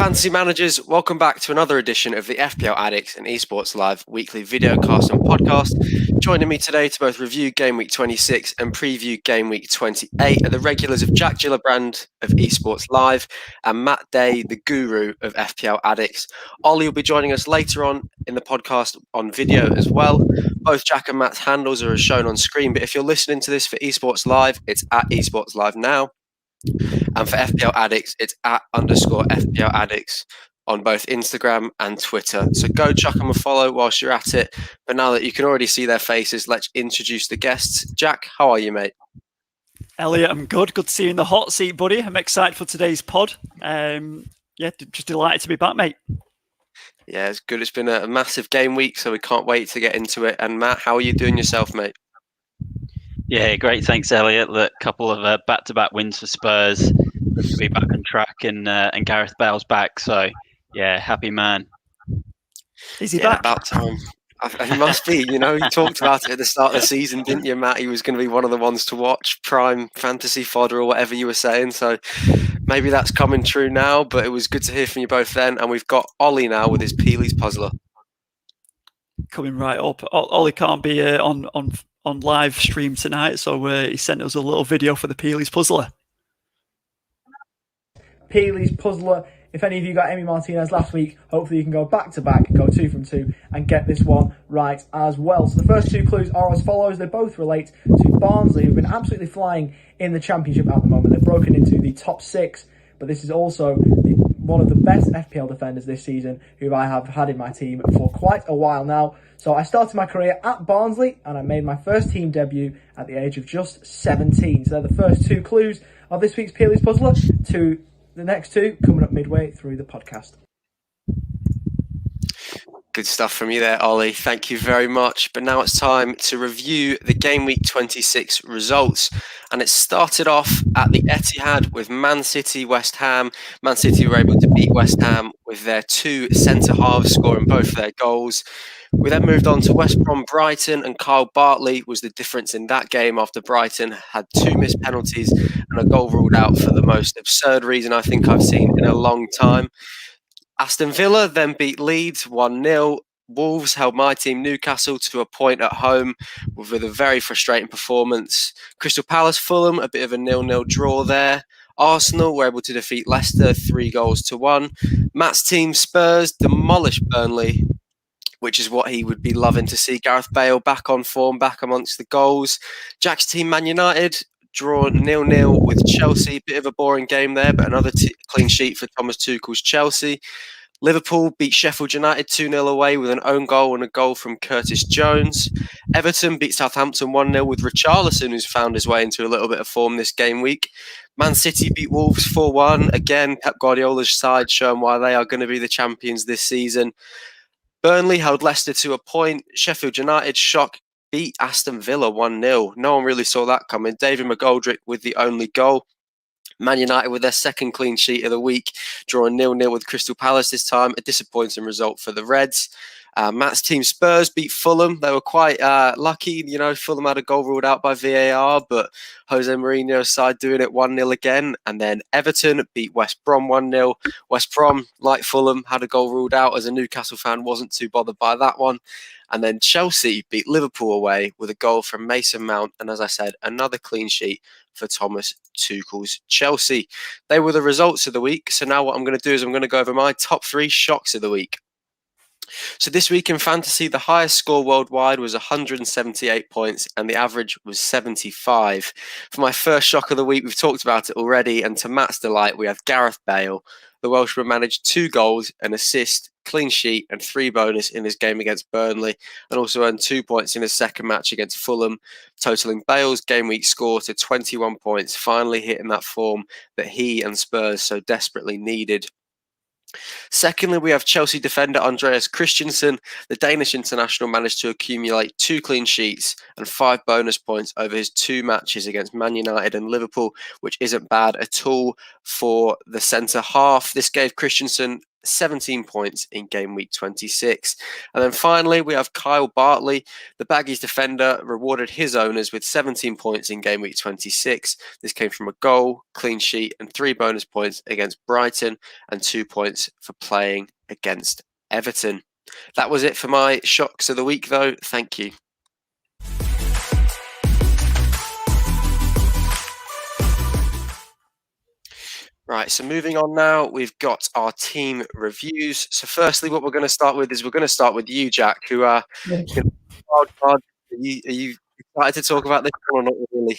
Fantasy managers, welcome back to another edition of the FPL Addicts and Esports Live weekly videocast and podcast. Joining me today to both review Game Week 26 and preview Game Week 28 are the regulars of Jack Gillibrand of Esports Live and Matt Day, the guru of FPL Addicts. Ollie will be joining us later on in the podcast on video as well. Both Jack and Matt's handles are as shown on screen, but if you're listening to this for Esports Live, it's at Esports Live now. And for FPL Addicts, it's @_FPL Addicts on both Instagram and Twitter. So go chuck them a follow whilst you're at it. But now that you can already see their faces, let's introduce the guests. Jack, how are you, mate? Elliot, I'm good. Good to see you in the hot seat, buddy. I'm excited for today's pod. Just delighted to be back, mate. Yeah, it's good. It's been a massive game week, so we can't wait to get into it. And Matt, how are you doing yourself, mate? Yeah, great. Thanks, Elliot. Look, a couple of back-to-back wins for Spurs. Good to be back on track, and Gareth Bale's back. So, yeah, happy man. Is he back? About time. He must be. You know, you talked about it at the start of the season, didn't you, Matt? He was going to be one of the ones to watch, prime fantasy fodder or whatever you were saying. So maybe that's coming true now, but it was good to hear from you both then. And we've got Ollie now with his Peelies Puzzler. Coming right up. Ollie can't be on live stream tonight, so he sent us a little video for the Peelies Puzzler. Peelies Puzzler. If any of you got Emi Martinez last week, hopefully you can go back to back, go 2 from 2, and get this one right as well. So the first two clues are as follows. They both relate to Barnsley, who've been absolutely flying in the Championship at the moment. They've broken into the top 6, but this is also one of the best FPL defenders this season, who I have had in my team for quite a while now. So I started my career at Barnsley, and I made my first team debut at the age of just 17. So they're the first two clues of this week's Peelies Puzzler. To the next two coming up midway through the podcast. Good stuff from you there, Ollie. Thank you very much. But now it's time to review the Game Week 26 results. And it started off at the Etihad with Man City, West Ham. Man City were able to beat West Ham with their two centre-halves scoring both their goals. We then moved on to West Brom Brighton, and Kyle Bartley was the difference in that game after Brighton had 2 missed penalties and a goal ruled out for the most absurd reason I think I've seen in a long time. Aston Villa then beat Leeds 1-0. Wolves held my team Newcastle to a point at home with a very frustrating performance. Crystal Palace Fulham, a bit of a 0-0 draw there. Arsenal were able to defeat Leicester 3-1. Matt's team Spurs demolished Burnley, which is what he would be loving to see. Gareth Bale back on form, back amongst the goals. Jack's team Man United draw 0-0 with Chelsea. Bit of a boring game there, but another clean sheet for Thomas Tuchel's Chelsea. Liverpool beat Sheffield United 2-0 away with an own goal and a goal from Curtis Jones. Everton beat Southampton 1-0 with Richarlison, who's found his way into a little bit of form this game week. Man City beat Wolves 4-1. Again, Pep Guardiola's side showing why they are going to be the champions this season. Burnley held Leicester to a point. Sheffield United shock beat Aston Villa 1-0. No one really saw that coming. David McGoldrick with the only goal. Man United with their second clean sheet of the week, drawing 0-0 with Crystal Palace this time. A disappointing result for the Reds. Matt's team Spurs beat Fulham. They were quite lucky. You know, Fulham had a goal ruled out by VAR, but Jose Mourinho's side doing it 1-0 again. And then Everton beat West Brom 1-0. West Brom, like Fulham, had a goal ruled out. As a Newcastle fan, wasn't too bothered by that one. And then Chelsea beat Liverpool away with a goal from Mason Mount. And as I said, another clean sheet for Thomas Tuchel's Chelsea. They were the results of the week. So now what I'm going to do is I'm going to go over my top 3 shocks of the week. So this week in fantasy, the highest score worldwide was 178 points and the average was 75. For my first shock of the week, we've talked about it already, and to Matt's delight, we have Gareth Bale. The Welshman managed 2 goals, an assist, clean sheet and 3 bonus in his game against Burnley, and also earned 2 points in his second match against Fulham, totaling Bale's game week score to 21 points, finally hitting that form that he and Spurs so desperately needed. Secondly, we have Chelsea defender Andreas Christensen. The Danish international managed to accumulate 2 clean sheets and 5 bonus points over his 2 matches against Man United and Liverpool, which isn't bad at all for the centre half. This gave Christensen 17 points in game week 26. And then finally, we have Kyle Bartley. The Baggies defender rewarded his owners with 17 points in game week 26. This came from a goal, clean sheet, and 3 bonus points against Brighton, and 2 points for playing against Everton. That was it for my shocks of the week, though. Thank you. Right, so moving on now, we've got our team reviews. So firstly, what we're going to start with is we're going to start with you, Jack, who wild card. Are you excited to talk about this one or not really?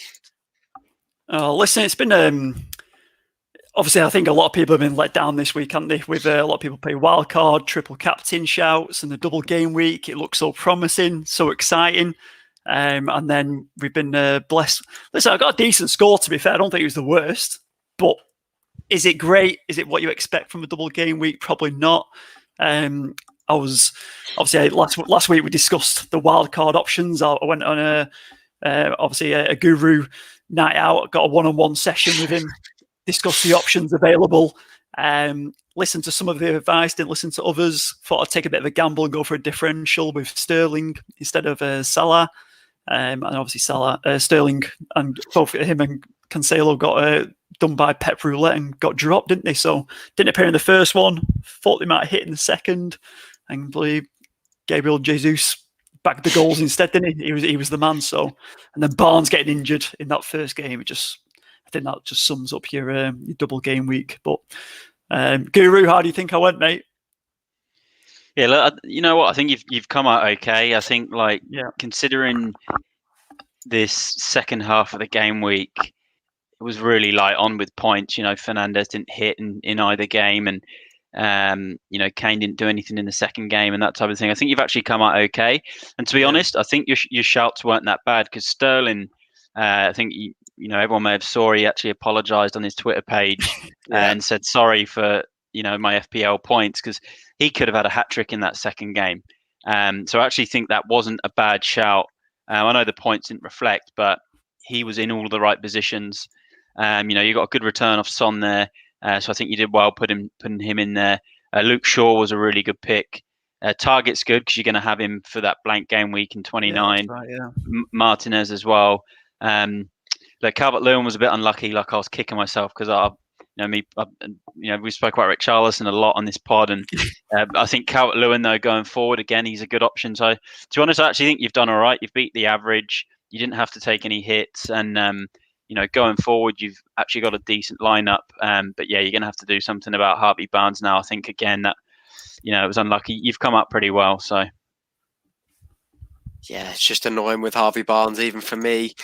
Listen, it's been obviously, I think a lot of people have been let down this week, haven't they? With a lot of people playing wildcard, triple captain shouts, and the double game week. It looks so promising, so exciting. And then we've been blessed. Listen, I got a decent score, to be fair. I don't think it was the worst. But is it great? Is it what you expect from a double game week? Probably not. I was obviously last week we discussed the wildcard options. I went on a guru night out, got a one-on-one session with him, discussed the options available, listened to some of the advice, didn't listen to others, thought I'd take a bit of a gamble and go for a differential with Sterling instead of Salah. And obviously Sterling, and both him and Cancelo got done by Pep Roulette and got dropped, didn't they? So didn't appear in the first one, thought they might hit in the second, and believe Gabriel Jesus bagged the goals instead, didn't he? He was the man. So, and then Barnes getting injured in that first game, I think that just sums up your double game week. But Guru, how do you think I went, mate? Yeah, look, you know what? I think you've come out okay. I think considering this second half of the game week, it was really on with points. You know, Fernandes didn't hit in either game, and Kane didn't do anything in the second game and that type of thing. I think you've actually come out okay. And to be honest, I think your shouts weren't that bad, because Sterling, I think everyone may have saw he actually apologised on his Twitter page and said sorry for my FPL points, because he could have had a hat trick in that second game. So I actually think that wasn't a bad shout. I know the points didn't reflect, but he was in all the right positions. You got a good return off Son there, so I think you did well putting him in there. Luke Shaw was a really good pick. Target's good because you're going to have him for that blank game week in 29. Right, Martinez as well. Calvert-Lewin was a bit unlucky. I was kicking myself because we spoke about Richarlison a lot on this pod, and I think Calvert-Lewin, though, going forward again, he's a good option. So to be honest, I actually think you've done all right. You've beat the average. You didn't have to take any hits, and going forward, you've actually got a decent lineup. But yeah, you're going to have to do something about Harvey Barnes now. I think again that it was unlucky. You've come up pretty well, so yeah, it's just annoying with Harvey Barnes, even for me.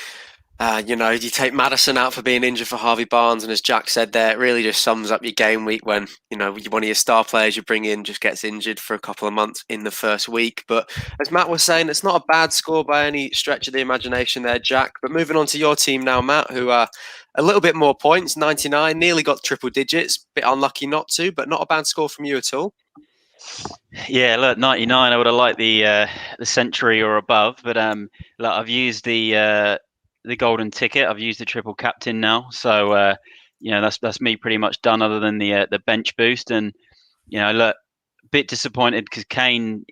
You take Maddison out for being injured for Harvey Barnes, and as Jack said there, it really just sums up your game week when, one of your star players you bring in just gets injured for a couple of months in the first week. But as Matt was saying, it's not a bad score by any stretch of the imagination there, Jack. But moving on to your team now, Matt, who are a little bit more points, 99, nearly got triple digits, bit unlucky not to, but not a bad score from you at all. Yeah, look, 99, I would have liked the century or above, but I've used the golden ticket. I've used the triple captain now, so that's me pretty much done, other than the bench boost. And look, a bit disappointed because Kane,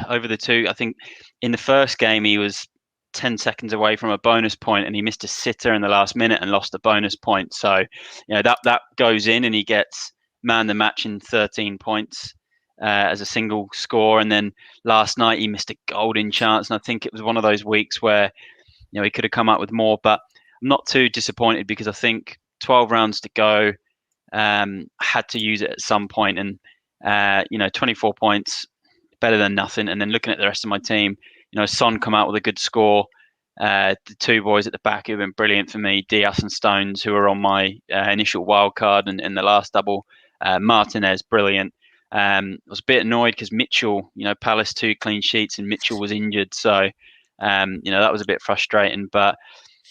over the two, I think in the first game he was 10 seconds away from a bonus point, and he missed a sitter in the last minute and lost a bonus point. So that goes in, and he gets man the match in 13 points as a single score. And then last night he missed a golden chance, and I think it was one of those weeks where he could have come up with more, but I'm not too disappointed because I think 12 rounds to go, had to use it at some point, and 24 points, better than nothing. And then looking at the rest of my team, Son come out with a good score. The two boys at the back who have been brilliant for me, Diaz and Stones, who are on my initial wild card and in the last double. Martinez, brilliant. I was a bit annoyed because Mitchell, Palace 2 clean sheets and Mitchell was injured, so that was a bit frustrating. But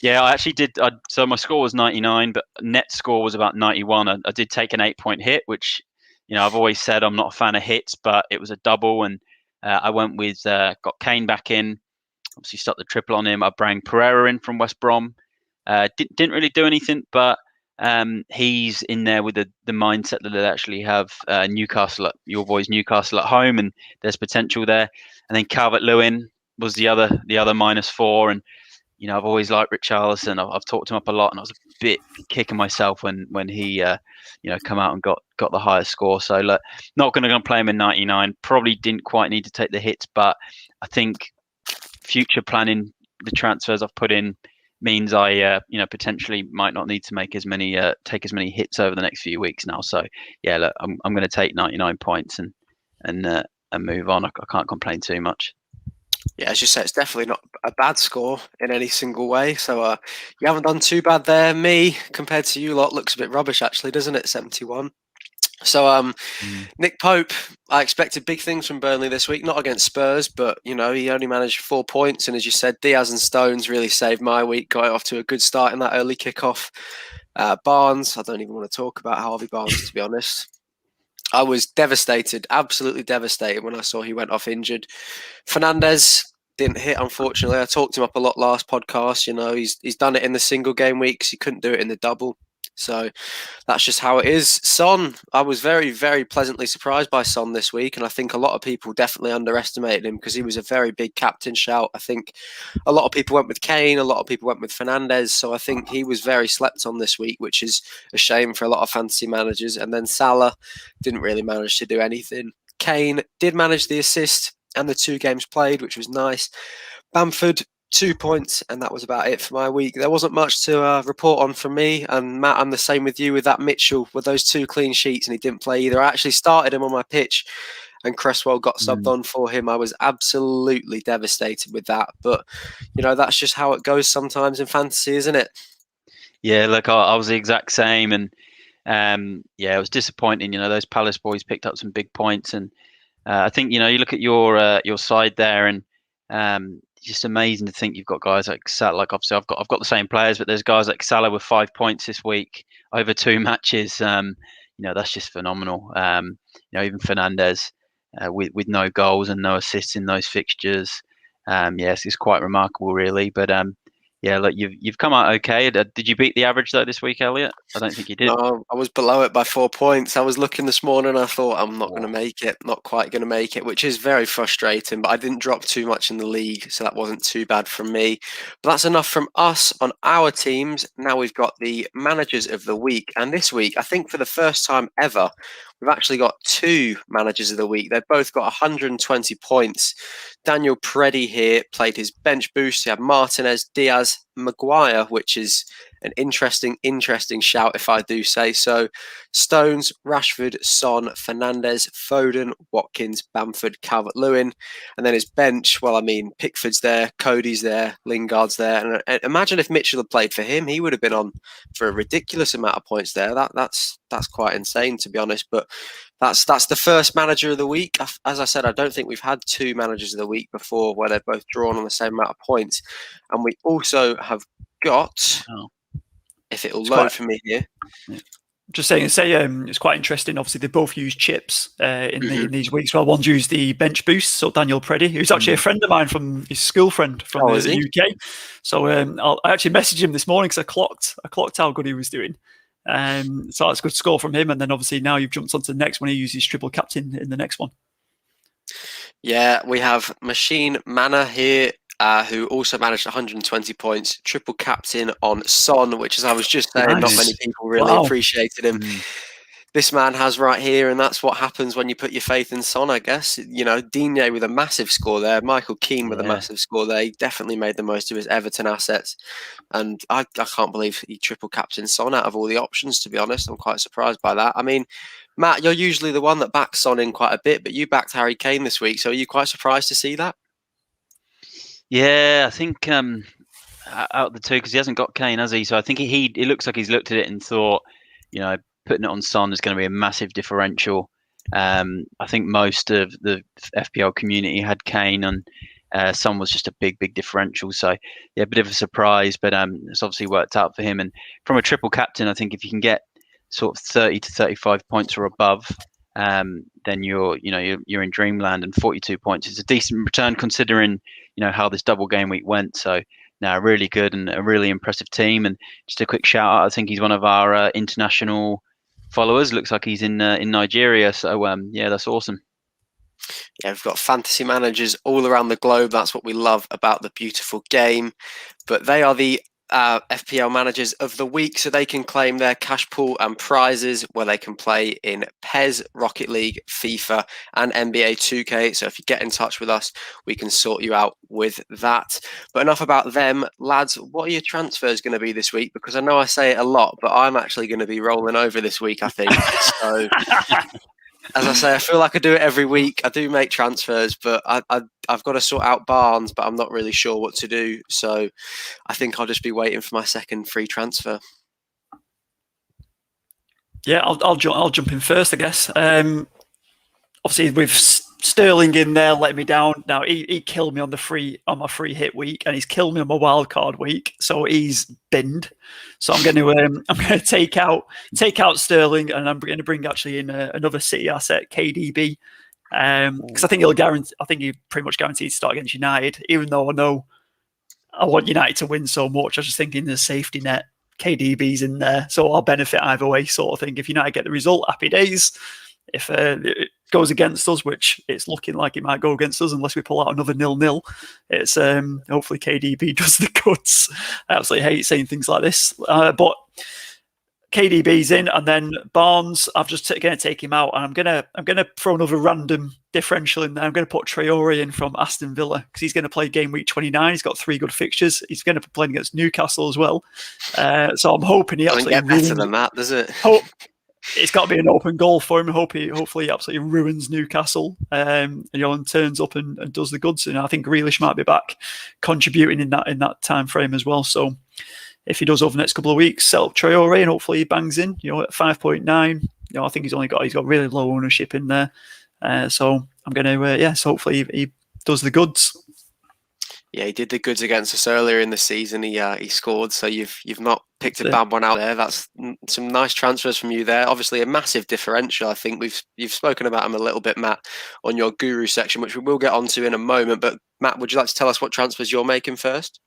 yeah, I actually did. So my score was 99, but net score was about 91. I did take an 8-point hit, which I've always said I'm not a fan of hits, but it was a double, and I went with got Kane back in. Obviously, stuck the triple on him. I brought Pereira in from West Brom. Didn't really do anything, but He's in there with the mindset that they actually have Newcastle, your boys Newcastle at home, and there's potential there. And then Calvert-Lewin was the other -4, and I've always liked Richarlison. I've talked him up a lot, and I was a bit kicking myself when he come out and got the highest score. So look, not going to play him in 99. Probably didn't quite need to take the hits, but I think future planning, the transfers I've put in, means I potentially might not need to make take as many hits over the next few weeks now. So yeah, look, I'm going to take 99 points and move on. I can't complain too much. Yeah, as you say, it's definitely not a bad score in any single way. So you haven't done too bad there. Me, compared to you lot, looks a bit rubbish actually, doesn't it? 71. So Nick Pope, I expected big things from Burnley this week, not against Spurs, but he only managed 4 points, and as you said, Diaz and Stones really saved my week. Got it off to a good start in that early kickoff. Barnes, I don't even want to talk about Harvey Barnes, to be honest. I was devastated, absolutely devastated when I saw he went off injured. Fernandes didn't hit, unfortunately. I talked him up a lot last podcast. He's done it in the single game weeks. He couldn't do it in the double. So that's just how it is. Son, I was very, very pleasantly surprised by Son this week, and I think a lot of people definitely underestimated him because he was a very big captain shout. I think a lot of people went with Kane, a lot of people went with Fernandes, so I think he was very slept on this week, which is a shame for a lot of fantasy managers. And then Salah didn't really manage to do anything. Kane did manage the assist and the 2 games played, which was nice. Bamford, 2 points, and that was about it for my week. There wasn't much to report on from me. And Matt, I'm the same with you with that Mitchell, with those 2 clean sheets, and he didn't play either. I actually started him on my pitch, and Cresswell got subbed on for him. I was absolutely devastated with that. But, that's just how it goes sometimes in fantasy, isn't it? Yeah, look, I was the exact same, and it was disappointing. Those Palace boys picked up some big points, and I think you look at your side there, and just amazing to think you've got guys like Salah. Like obviously, I've got the same players, but there's guys like Salah with 5 points this week over 2 matches. That's just phenomenal. Even Fernandes with no goals and no assists in those fixtures. Yes, it's quite remarkable, really. But look, you've come out okay. Did you beat the average though this week, Elliot? I don't think you did. No, I was below it by 4 points. I was looking this morning, I thought I'm not going to make it, not quite going to make it, which is very frustrating. But I didn't drop too much in the league, so that wasn't too bad from me. But that's enough from us on our teams. Now we've got the managers of the week, and this week, I think for the first time ever, we've actually got 2 managers of the week. They've both got 120 points. Daniel Preddy here played his bench boost. He had Martinez, Diaz, Maguire, which is an interesting shout, if I do say so. Stones, Rashford, Son, Fernandes, Foden, Watkins, Bamford, Calvert-Lewin. And then his bench, well, I mean, Pickford's there, Cody's there, Lingard's there. And imagine if Mitchell had played for him, he would have been on for a ridiculous amount of points there. That's quite insane, to be honest. But that's the first manager of the week. As I said, I don't think we've had 2 managers of the week before where they're both drawn on the same amount of points. And we also have got, if it'll load for me here. Just saying, it's quite interesting. Obviously, they both use chips in these weeks. Well, one's used the bench boost, so Daniel Preddy, who's actually a friend of mine from his school friend from the UK. So I actually messaged him this morning because I clocked how good he was doing. So that's a good score from him. And then obviously now you've jumped onto the next one. He uses triple captain in the next one. Yeah, we have Machine Manor here, who also managed 120 points, triple captain on Son, which, as I was just saying, not many people really appreciated him. This man has right here, and that's what happens when you put your faith in Son, I guess. Digne with a massive score there, Michael Keane with a massive score there. He definitely made the most of his Everton assets, and I can't believe he triple captain Son out of all the options, to be honest. I'm quite surprised by that. I mean, Matt, you're usually the one that backs Son in quite a bit, but you backed Harry Kane this week, so are you quite surprised to see that? Yeah, I think out of the 2, because he hasn't got Kane, has he? So I think he looks like he's looked at it and thought, putting it on Son is going to be a massive differential. I think most of the FPL community had Kane, and Son was just a big differential. So yeah, a bit of a surprise, but it's obviously worked out for him. And from a triple captain, I think if you can get sort of 30 to 35 points or above, then you're in dreamland. And 42 points is a decent return considering how this double game week went. So now really good and a really impressive team. And just a quick shout out, I think he's one of our international followers. Looks like he's in Nigeria. So yeah, that's awesome. Yeah, we've got fantasy managers all around the globe. That's what we love about the beautiful game. But they are the FPL managers of the week, so they can claim their cash pool and prizes where they can play in PES, Rocket League, FIFA, and NBA 2K. So if you get in touch with us, we can sort you out with that. But enough about them. Lads, what are your transfers going to be this week? Because I know I say it a lot, but I'm actually going to be rolling over this week, I think. So... As I say, I feel like I do it every week. I do make transfers, but I've got to sort out Barnes, but I'm not really sure what to do. So I think I'll just be waiting for my second free transfer. Yeah, I'll jump in first, I guess. Obviously, with Sterling in there, let me down. Now he killed me on my free hit week, and he's killed me on my wild card week. So he's binned. So I'm going to take out Sterling, and I'm going to bring actually in another City asset, KDB, because I think he pretty much guaranteed to start against United. Even though I know I want United to win so much, I was just thinking the safety net. KDB's in there, so I'll benefit either way, sort of thing. If United get the result, happy days. If it goes against us, which it's looking like it might go against us unless we pull out another 0-0, it's hopefully KDB does the goods. I absolutely hate saying things like this, but KDB's in, and then Barnes, I'm just going to take him out, and I'm gonna throw another random differential in there. I'm going to put Traore in from Aston Villa because he's going to play game week 29. He's got 3 good fixtures. He's going to be playing against Newcastle as well. So I'm hoping he doesn't get better than that, does it? It's got to be an open goal for him. Hopefully he absolutely ruins Newcastle, and turns up and does the goods. And I think Grealish might be back contributing in that time frame as well. So if he does over the next couple of weeks, sell up Traore and hopefully he bangs in. At 5.9. I think he's got really low ownership in there. So I'm going to so hopefully he does the goods. Yeah, he did the goods against us earlier in the season. He scored, so you've not picked a bad one out there. That's some nice transfers from you there. Obviously, a massive differential. I think you've spoken about him a little bit, Matt, on your guru section, which we will get onto in a moment. But Matt, would you like to tell us what transfers you're making first?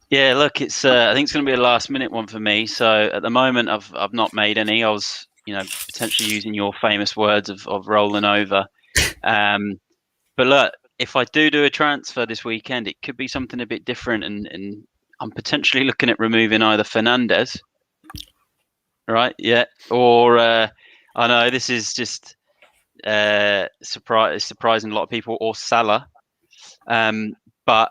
Yeah, look, it's I think it's going to be a last minute one for me. So at the moment, I've not made any. I was potentially using your famous words of rolling over. But look, if I do a transfer this weekend, it could be something a bit different, and I'm potentially looking at removing either Fernandes, right? Yeah, or I know this is just surprising a lot of people, or Salah, but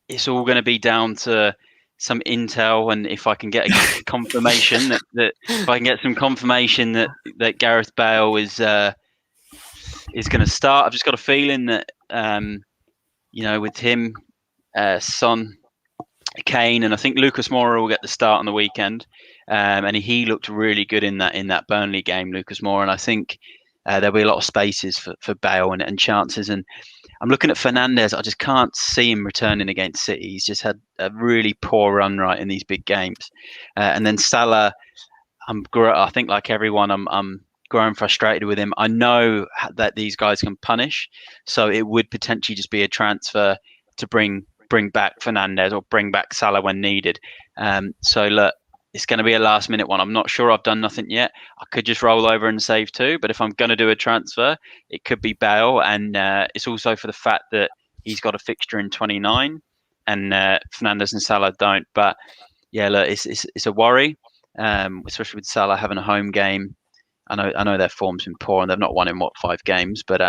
it's all going to be down to some intel, and if I can get a confirmation that if I can get some confirmation that Gareth Bale is going to start. I've just got a feeling that with him, Son, Kane, and I think Lucas Moura will get the start on the weekend. And he looked really good in that Burnley game, Lucas Moura. And I think there'll be a lot of spaces for Bale and chances. And I'm looking at Fernandes. I just can't see him returning against City. He's just had a really poor run right in these big games. And then Salah, I think like everyone, I'm growing frustrated with him. I know that these guys can punish, so it would potentially just be a transfer to bring back Fernandes or bring back Salah when needed. So look, it's going to be a last minute one. I'm not sure. I've done nothing yet. I could just roll over and save 2, but if I'm going to do a transfer, it could be Bale, and it's also for the fact that he's got a fixture in 29 and Fernandes and Salah don't. But yeah, look, it's a worry, especially with Salah having a home game. I know their form's been poor and they've not won in 5 games, but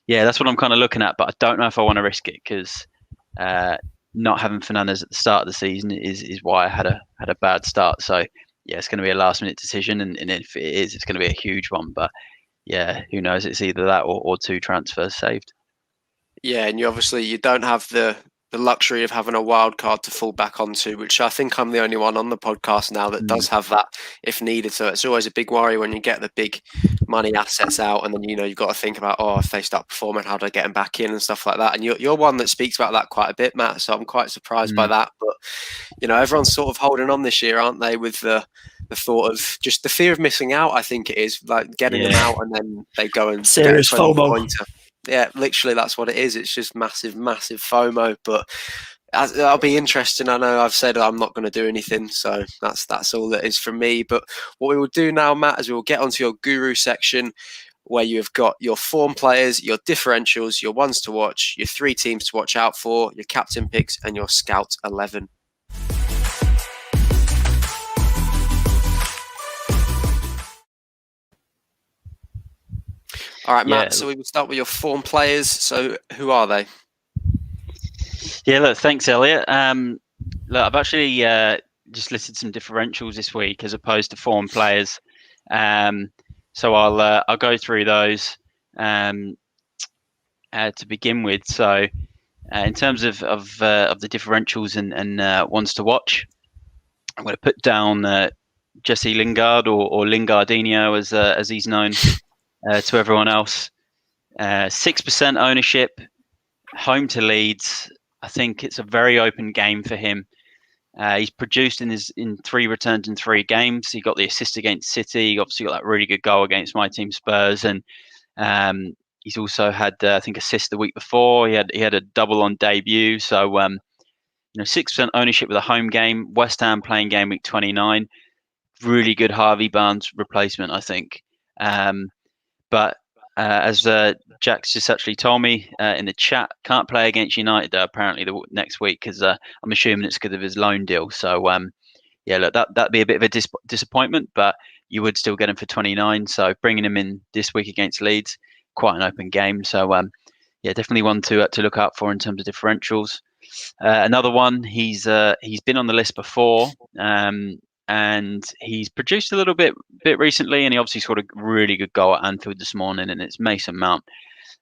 yeah, that's what I'm kind of looking at. But I don't know if I want to risk it because not having Fernandes at the start of the season is why I had a bad start. So yeah, it's going to be a last minute decision, and if it is, it's going to be a huge one. But yeah, who knows? It's either that or 2 transfers saved. Yeah, and you don't have the luxury of having a wild card to fall back onto, which I think I'm the only one on the podcast now that does have that if needed. So it's always a big worry when you get the big money assets out, and then you've got to think about, if they start performing, how do I get them back in and stuff like that. And you're one that speaks about that quite a bit, Matt. So I'm quite surprised by that. But everyone's sort of holding on this year, aren't they? With the thought of just the fear of missing out. I think it is like getting them out, and then they go and serious get a 20 Fomo. pointer. Yeah, literally that's what it is. It's just massive FOMO. But that'll be interesting. I know I've said I'm not going to do anything, so that's all that is from me. But what we will do now, Matt, is we will get onto your guru section, where you have got your form players, your differentials, your ones to watch, your 3 teams to watch out for, your captain picks, and your scout 11. All right, Matt, so we will start with your form players. So who are they? Yeah, look, thanks, Elliot. Look, I've actually just listed some differentials this week as opposed to form players. So I'll go through those to begin with. So in terms of the differentials and ones to watch, I'm going to put down Jesse Lingard or Lingardinho as he's known to everyone else. 6% ownership, home to Leeds. I think it's a very open game for him. He's produced in 3 returns in 3 games. He got the assist against City. He obviously got that really good goal against my team Spurs, and he's also had I think assist the week before. He had a double on debut. So 6% ownership with a home game. West Ham playing game week 29. Really good Harvey Barnes replacement, I think. But as Jack's just actually told me in the chat, can't play against United apparently the next week because I'm assuming it's because of his loan deal. So yeah, look, that'd be a bit of a disappointment, but you would still get him for 29. So bringing him in this week against Leeds, quite an open game. So yeah, definitely one to look out for in terms of differentials. Another one, he's been on the list before. And he's produced a little bit recently, and he obviously scored a really good goal at Anfield this morning, and it's Mason Mount.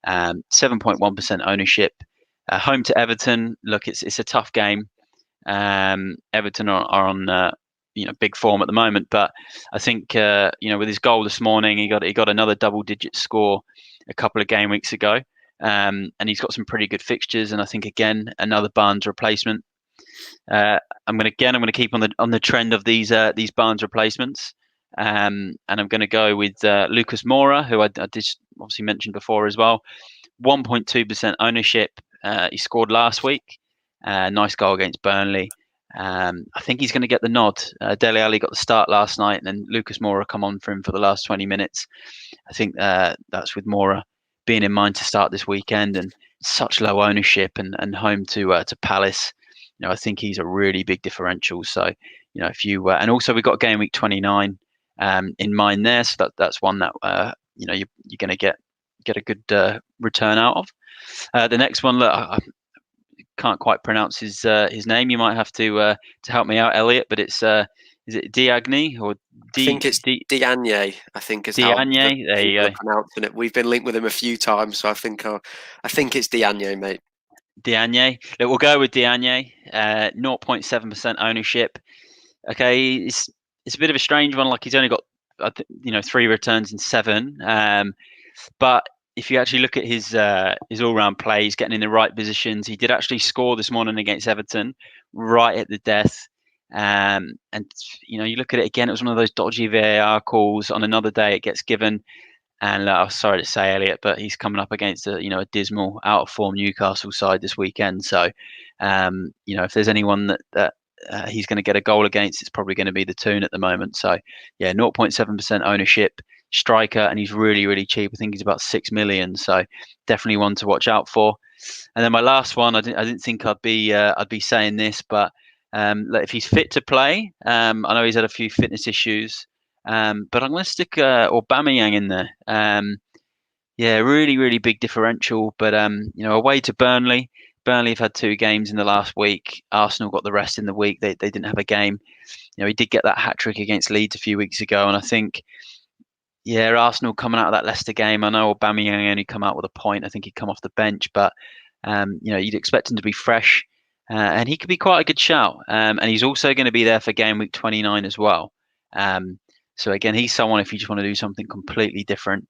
7.1% ownership, home to Everton. Look, it's a tough game. Everton are on big form at the moment, but I think with his goal this morning, he got another double-digit score a couple of game weeks ago, and he's got some pretty good fixtures, and I think again another Barnes replacement. I'm going to keep on the trend of these Barnes replacements, and I'm going to go with Lucas Moura, who I did obviously mention before as well. 1.2% ownership. He scored last week. Nice goal against Burnley. I think he's going to get the nod. Dele Alli got the start last night, and then Lucas Moura come on for him for the last 20 minutes. I think that's with Moura being in mind to start this weekend, and such low ownership and home to Palace. I think he's a really big differential. So, if you and also we've got game week 29 in mind there, so that's one that you're going to get a good return out of. The next one, look, I can't quite pronounce his name. You might have to help me out, Elliot. But it's is it Diagne or I think it's Diagne. I think is Diagne. how There you go. Pronouncing it. We've been linked with him a few times, so I think it's Diagne, mate. Diagne. Look, we'll go with Diagne. 0.7% ownership. Okay, it's a bit of a strange one. Like he's only got 3 returns in 7. But if you actually look at his all-round play, he's getting in the right positions. He did actually score this morning against Everton, right at the death. And you look at it again. It was one of those dodgy VAR calls. On another day, it gets given. And I'm sorry to say, Elliot, but he's coming up against a dismal, out of form Newcastle side this weekend. So, if there's anyone that he's going to get a goal against, it's probably going to be the Toon at the moment. So, yeah, 0.7% ownership, striker, and he's really, really cheap. I think he's about 6 million. So, definitely one to watch out for. And then my last one, I didn't think I'd be saying this, but if he's fit to play, I know he's had a few fitness issues. But I'm going to stick Aubameyang in there. Yeah, really, really big differential. But away to Burnley. Burnley have had 2 games in the last week. Arsenal got the rest in the week. They didn't have a game. He did get that hat trick against Leeds a few weeks ago, and I think, yeah, Arsenal coming out of that Leicester game. I know Aubameyang only come out with a point. I think he'd come off the bench, but you'd expect him to be fresh, and he could be quite a good shout. And he's also going to be there for game week 29 as well. So again, he's someone if you just want to do something completely different,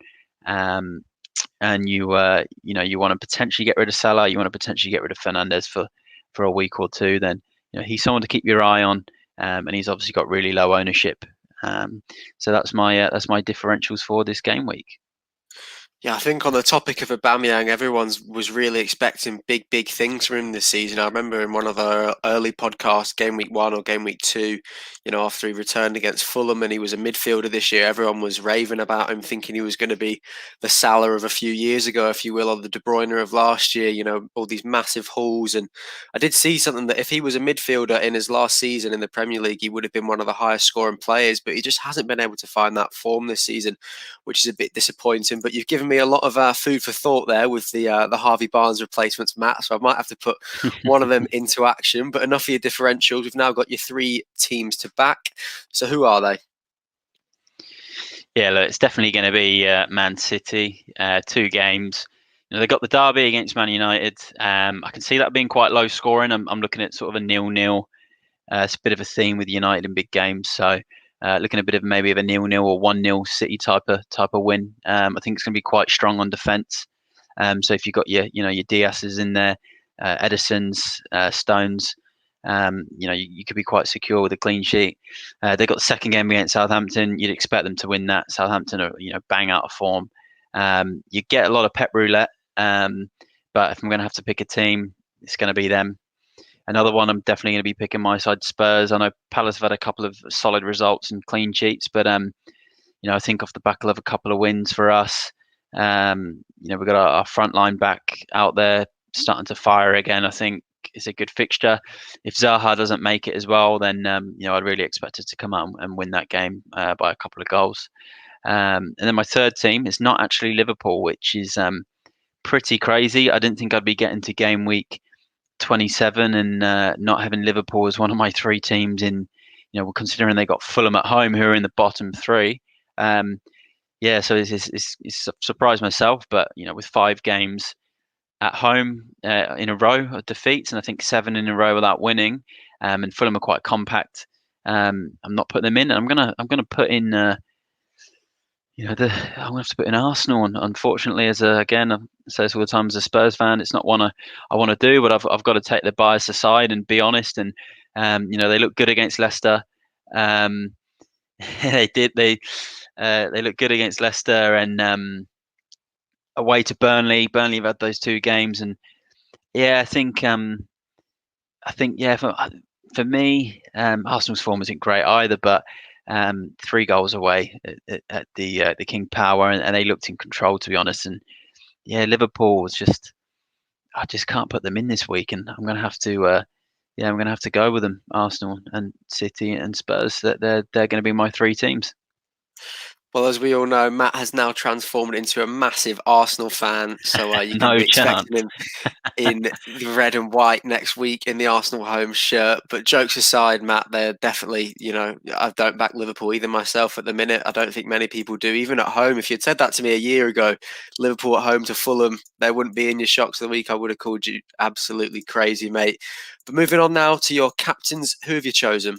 and you want to potentially get rid of Salah, you want to potentially get rid of Fernandes for a week or 2, then he's someone to keep your eye on, and he's obviously got really low ownership. So that's my differentials for this game week. Yeah, I think on the topic of Aubameyang, everyone was really expecting big things from him this season. I remember in one of our early podcasts, game week 1 or game week 2, after he returned against Fulham and he was a midfielder this year, everyone was raving about him, thinking he was going to be the Salah of a few years ago, if you will, or the De Bruyne of last year, all these massive hauls. And I did see something that if he was a midfielder in his last season in the Premier League, he would have been one of the highest scoring players, but he just hasn't been able to find that form this season, which is a bit disappointing. But you've given me a lot of food for thought there with the Harvey Barnes replacements, Matt. So I might have to put one of them into action. But enough of your differentials. We've now got your 3 teams to back. So who are they? Yeah, look, it's definitely going to be Man City. 2 games. They got the derby against Man United. I can see that being quite low scoring. I'm looking at sort of a 0-0. It's a bit of a theme with United in big games. So looking at a bit of maybe of a 0-0 or 1-0 City type of win. I think it's going to be quite strong on defence. So if you've got your Diaz's in there, Edison's, Stones, you could be quite secure with a clean sheet. They got the second game against Southampton. You'd expect them to win that. Southampton are bang out of form. You get a lot of pep roulette, but if I'm going to have to pick a team, it's going to be them. Another one, I'm definitely going to be picking my side, Spurs. I know Palace have had a couple of solid results and clean sheets, but I think off the back of a couple of wins for us, we've got our front line back out there starting to fire again. I think it's a good fixture. If Zaha doesn't make it as well, then I'd really expect us to come out and win that game by a couple of goals. And then my third team is not actually Liverpool, which is pretty crazy. I didn't think I'd be getting to game week 27 and not having Liverpool as one of my 3 teams in, considering they got Fulham at home, who are in the bottom 3. So it's surprised myself, but with 5 games at home in a row of defeats, and I think 7 in a row without winning, and Fulham are quite compact. I'm not putting them in. I'm gonna put in. I'm gonna have to put in Arsenal, and unfortunately, again, I say this all the time as a Spurs fan, it's not one I want to do, but I've got to take the bias aside and be honest. And they look good against Leicester. They did. They look good against Leicester, and away to Burnley. Burnley have had those 2 games, and yeah, I think for me, Arsenal's form isn't great either, but 3 goals away at the King Power, and they looked in control, to be honest. And yeah, Liverpool was I just can't put them in this week, and I'm gonna have to go with them. Arsenal and City and Spurs. That they're going to be my 3 teams. Well, as we all know, Matt has now transformed into a massive Arsenal fan, so you can No be chance. expecting him in the red and white next week in the Arsenal home shirt. But jokes aside, Matt, they're definitely, I don't back Liverpool either myself at the minute. I don't think many people do, even at home. If you'd said that to me a year ago, Liverpool at home to Fulham, they wouldn't be in your shocks of the week. I would have called you absolutely crazy, mate. But moving on now to your captains, who have you chosen?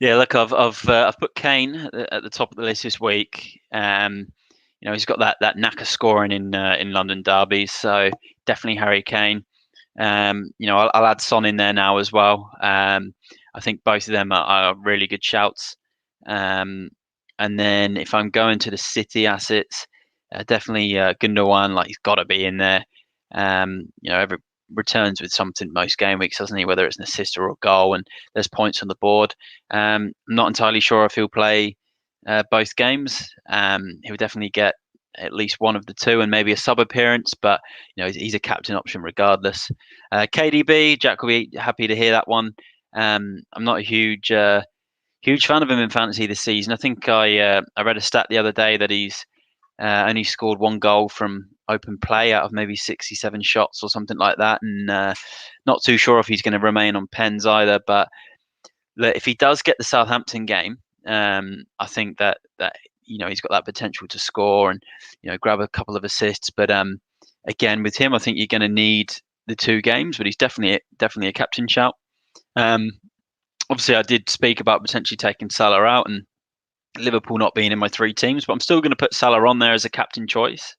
Yeah, look, I've put Kane at the top of the list this week. He's got that knack of scoring in London derbies, so definitely Harry Kane. I'll add Son in there now as well. I think both of them are really good shouts. And then if I'm going to the City assets, definitely Gundogan, like he's got to be in there. Every returns with something most game weeks, doesn't he? Whether it's an assist or a goal, and there's points on the board. I'm not entirely sure if he'll play both games. He'll definitely get at least one of the 2 and maybe a sub appearance, but he's a captain option regardless. KDB, Jack will be happy to hear that one. I'm not a huge fan of him in fantasy this season. I think I read a stat the other day that he's only scored 1 goal from open play out of maybe 67 shots or something like that, and not too sure if he's going to remain on pens either. But look, if he does get the Southampton game, I think that he's got that potential to score and grab a couple of assists. But again, with him, I think you're going to need the 2 games, but he's definitely a captain shout. Obviously, I did speak about potentially taking Salah out and Liverpool not being in my 3 teams, but I'm still going to put Salah on there as a captain choice.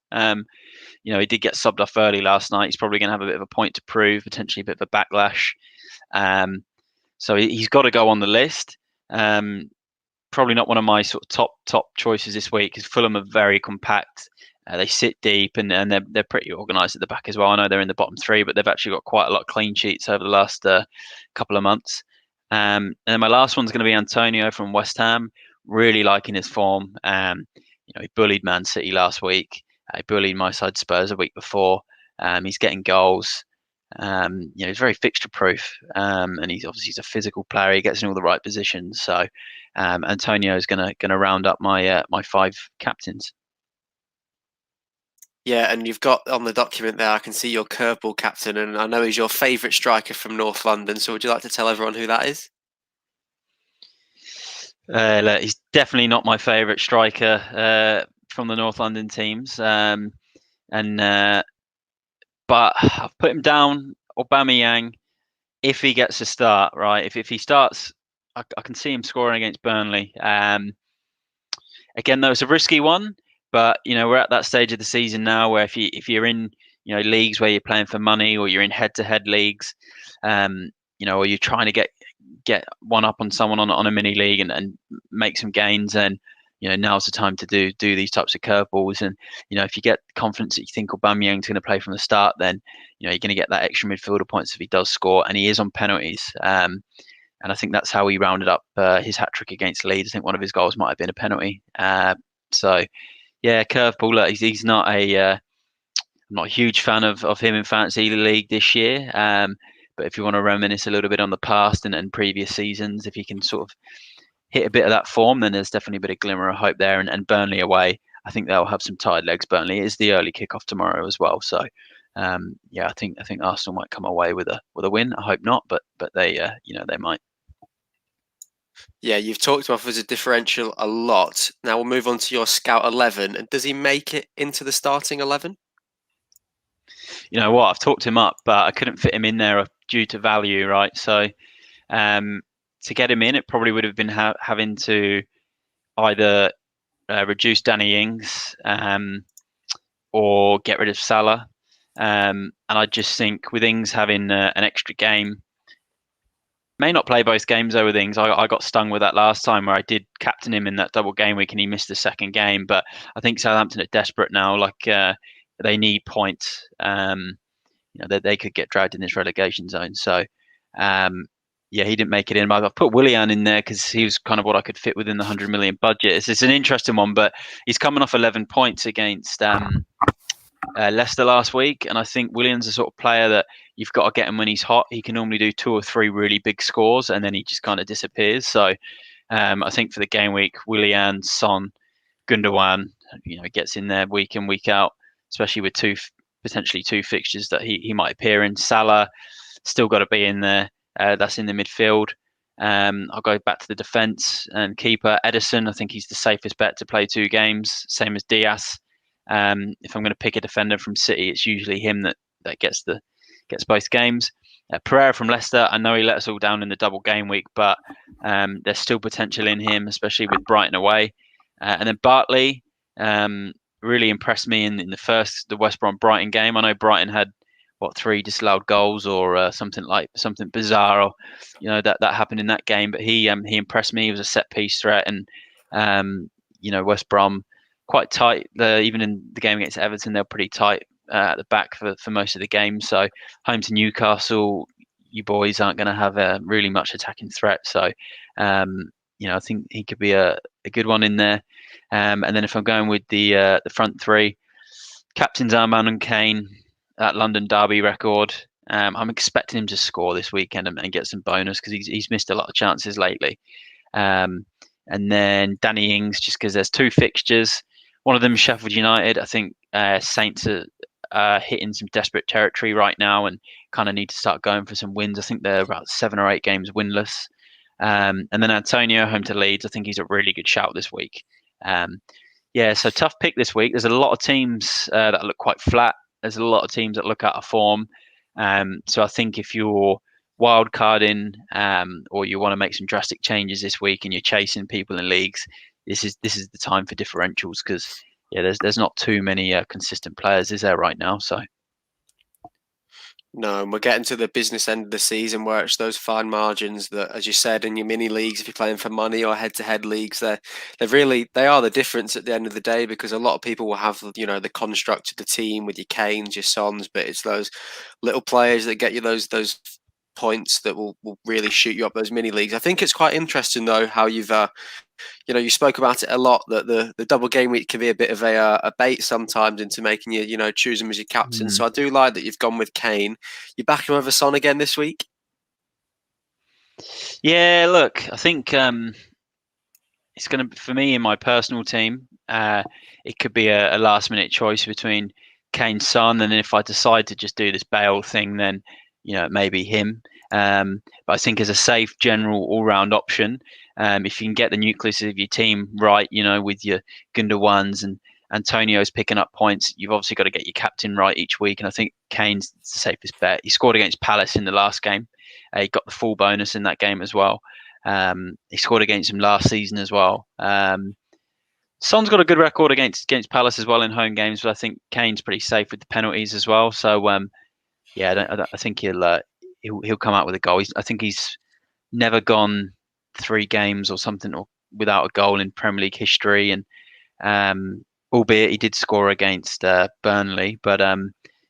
He did get subbed off early last night. He's probably going to have a bit of a point to prove, potentially a bit of a backlash. So he's got to go on the list. probably not one of my sort of top choices this week, because Fulham are very compact. They sit deep, and they're pretty organised at the back as well. I know they're in the bottom three, but they've actually got quite a lot of clean sheets over the last couple of months. And then my last one's going to be Antonio from West Ham. Really liking his form. He bullied Man City last week. He bullied my side Spurs a week before. He's getting goals. He's very fixture proof, and he's a physical player. He gets in all the right positions. So Antonio is gonna round up my my 5 captains. Yeah, and you've got on the document there, I can see your curveball captain, and I know he's your favourite striker from North London. So would you like to tell everyone who that is? Look, he's definitely not my favourite striker from the North London teams, but I've put him down. Aubameyang, if he gets a start, right? If he starts, I can see him scoring against Burnley. Again, though, it's a risky one, but we're at that stage of the season now where if you're in leagues where you're playing for money, or you're in head-to-head leagues, or you're trying to get one up on someone on a mini league and make some gains, and now's the time to do these types of curveballs. And if you get confidence that you think Aubameyang's going to play from the start, then you're going to get that extra midfielder points if he does score, and he is on penalties. And I think that's how he rounded up his hat trick against Leeds. I think one of his goals might have been a penalty. So yeah, curveball. Look, he's not I'm not a huge fan of him in fantasy league this year. But if you want to reminisce a little bit on the past and previous seasons, if you can sort of hit a bit of that form, then there's definitely a bit of glimmer of hope there. And Burnley away, I think they'll have some tired legs. Burnley is the early kickoff tomorrow as well. So I think Arsenal might come away with a win. I hope not, but they they might. Yeah, you've talked him off as a differential a lot. Now we'll move on to your Scout 11. And does he make it into the starting 11? You know what? I've talked him up, but I couldn't fit him in there due to value, right? So to get him in, it probably would have been having to either reduce Danny Ings or get rid of Salah. And I just think with Ings having an extra game, may not play both games though with Ings. I got stung with that last time where I did captain him in that double game week and he missed the second game. But I think Southampton are desperate now. Like they need points. They could get dragged in this relegation zone. So he didn't make it in. I've put Willian in there because he was kind of what I could fit within the 100 million budget. It's an interesting one, but he's coming off 11 points against Leicester last week, and I think Willian's the sort of player that you've got to get him when he's hot. He can normally do 2 or 3 really big scores, and then he just kind of disappears. So I think for the game week, Willian, Son, Gundogan, gets in there week in, week out, especially with potentially two fixtures that he might appear in. Salah still got to be in there. That's in the midfield. I'll go back to the defence and keeper. Edison, I think he's the safest bet to play 2 games, same as Diaz. If I'm going to pick a defender from City, it's usually him that gets both games. Pereira from Leicester, I know he let us all down in the double game week, but there's still potential in him, especially with Brighton away. And then Bartley really impressed me in the West Brom Brighton game. I know Brighton had 3 disallowed goals or something bizarre, or that happened in that game. But he impressed me. He was a set piece threat, and West Brom quite tight. Even in the game against Everton, they're pretty tight at the back for most of the game. So home to Newcastle, you boys aren't going to have really much attacking threat. So I think he could be a good one in there. And then if I'm going with the front 3, captains Armand and Kane, that London derby record. I'm expecting him to score this weekend and get some bonus because he's missed a lot of chances lately. And then Danny Ings, just because there's 2 fixtures. One of them is Sheffield United. I think Saints are hitting some desperate territory right now and kind of need to start going for some wins. I think they're about 7 or 8 games winless. And then Antonio, home to Leeds. I think he's a really good shout this week. So tough pick this week. There's a lot of teams that look quite flat. There's a lot of teams that look out of form. So I think if you're wild carding or you want to make some drastic changes this week and you're chasing people in leagues, this is the time for differentials because there's not too many consistent players, is there, right now? So No, and we're getting to the business end of the season where it's those fine margins that, as you said, in your mini leagues, if you're playing for money or head-to-head leagues, they are the difference at the end of the day, because a lot of people will have, the construct of the team with your Kanes, your Sons, but it's those little players that get you those points that will really shoot you up those mini leagues. I think it's quite interesting though how you've you spoke about it a lot, that the double game week can be a bit of a bait sometimes into making you choose him as your captain. So I do like that you've gone with Kane. You back him over Son again this week? Yeah, look, I think it's going to, for me in my personal team, it could be a last minute choice between Kane, Son, and if I decide to just do this Bale thing, then it may be him. But I think as a safe general all round option, if you can get the nucleus of your team right, with your Gundogan's and Antonio's picking up points, you've obviously got to get your captain right each week. And I think Kane's the safest bet. He scored against Palace in the last game. He got the full bonus in that game as well. He scored against him last season as well. Son's got a good record against Palace as well in home games, but I think Kane's pretty safe with the penalties as well. So I think he'll come out with a goal. I think he's never gone 3 games or something without a goal in Premier League history, and albeit he did score against Burnley, but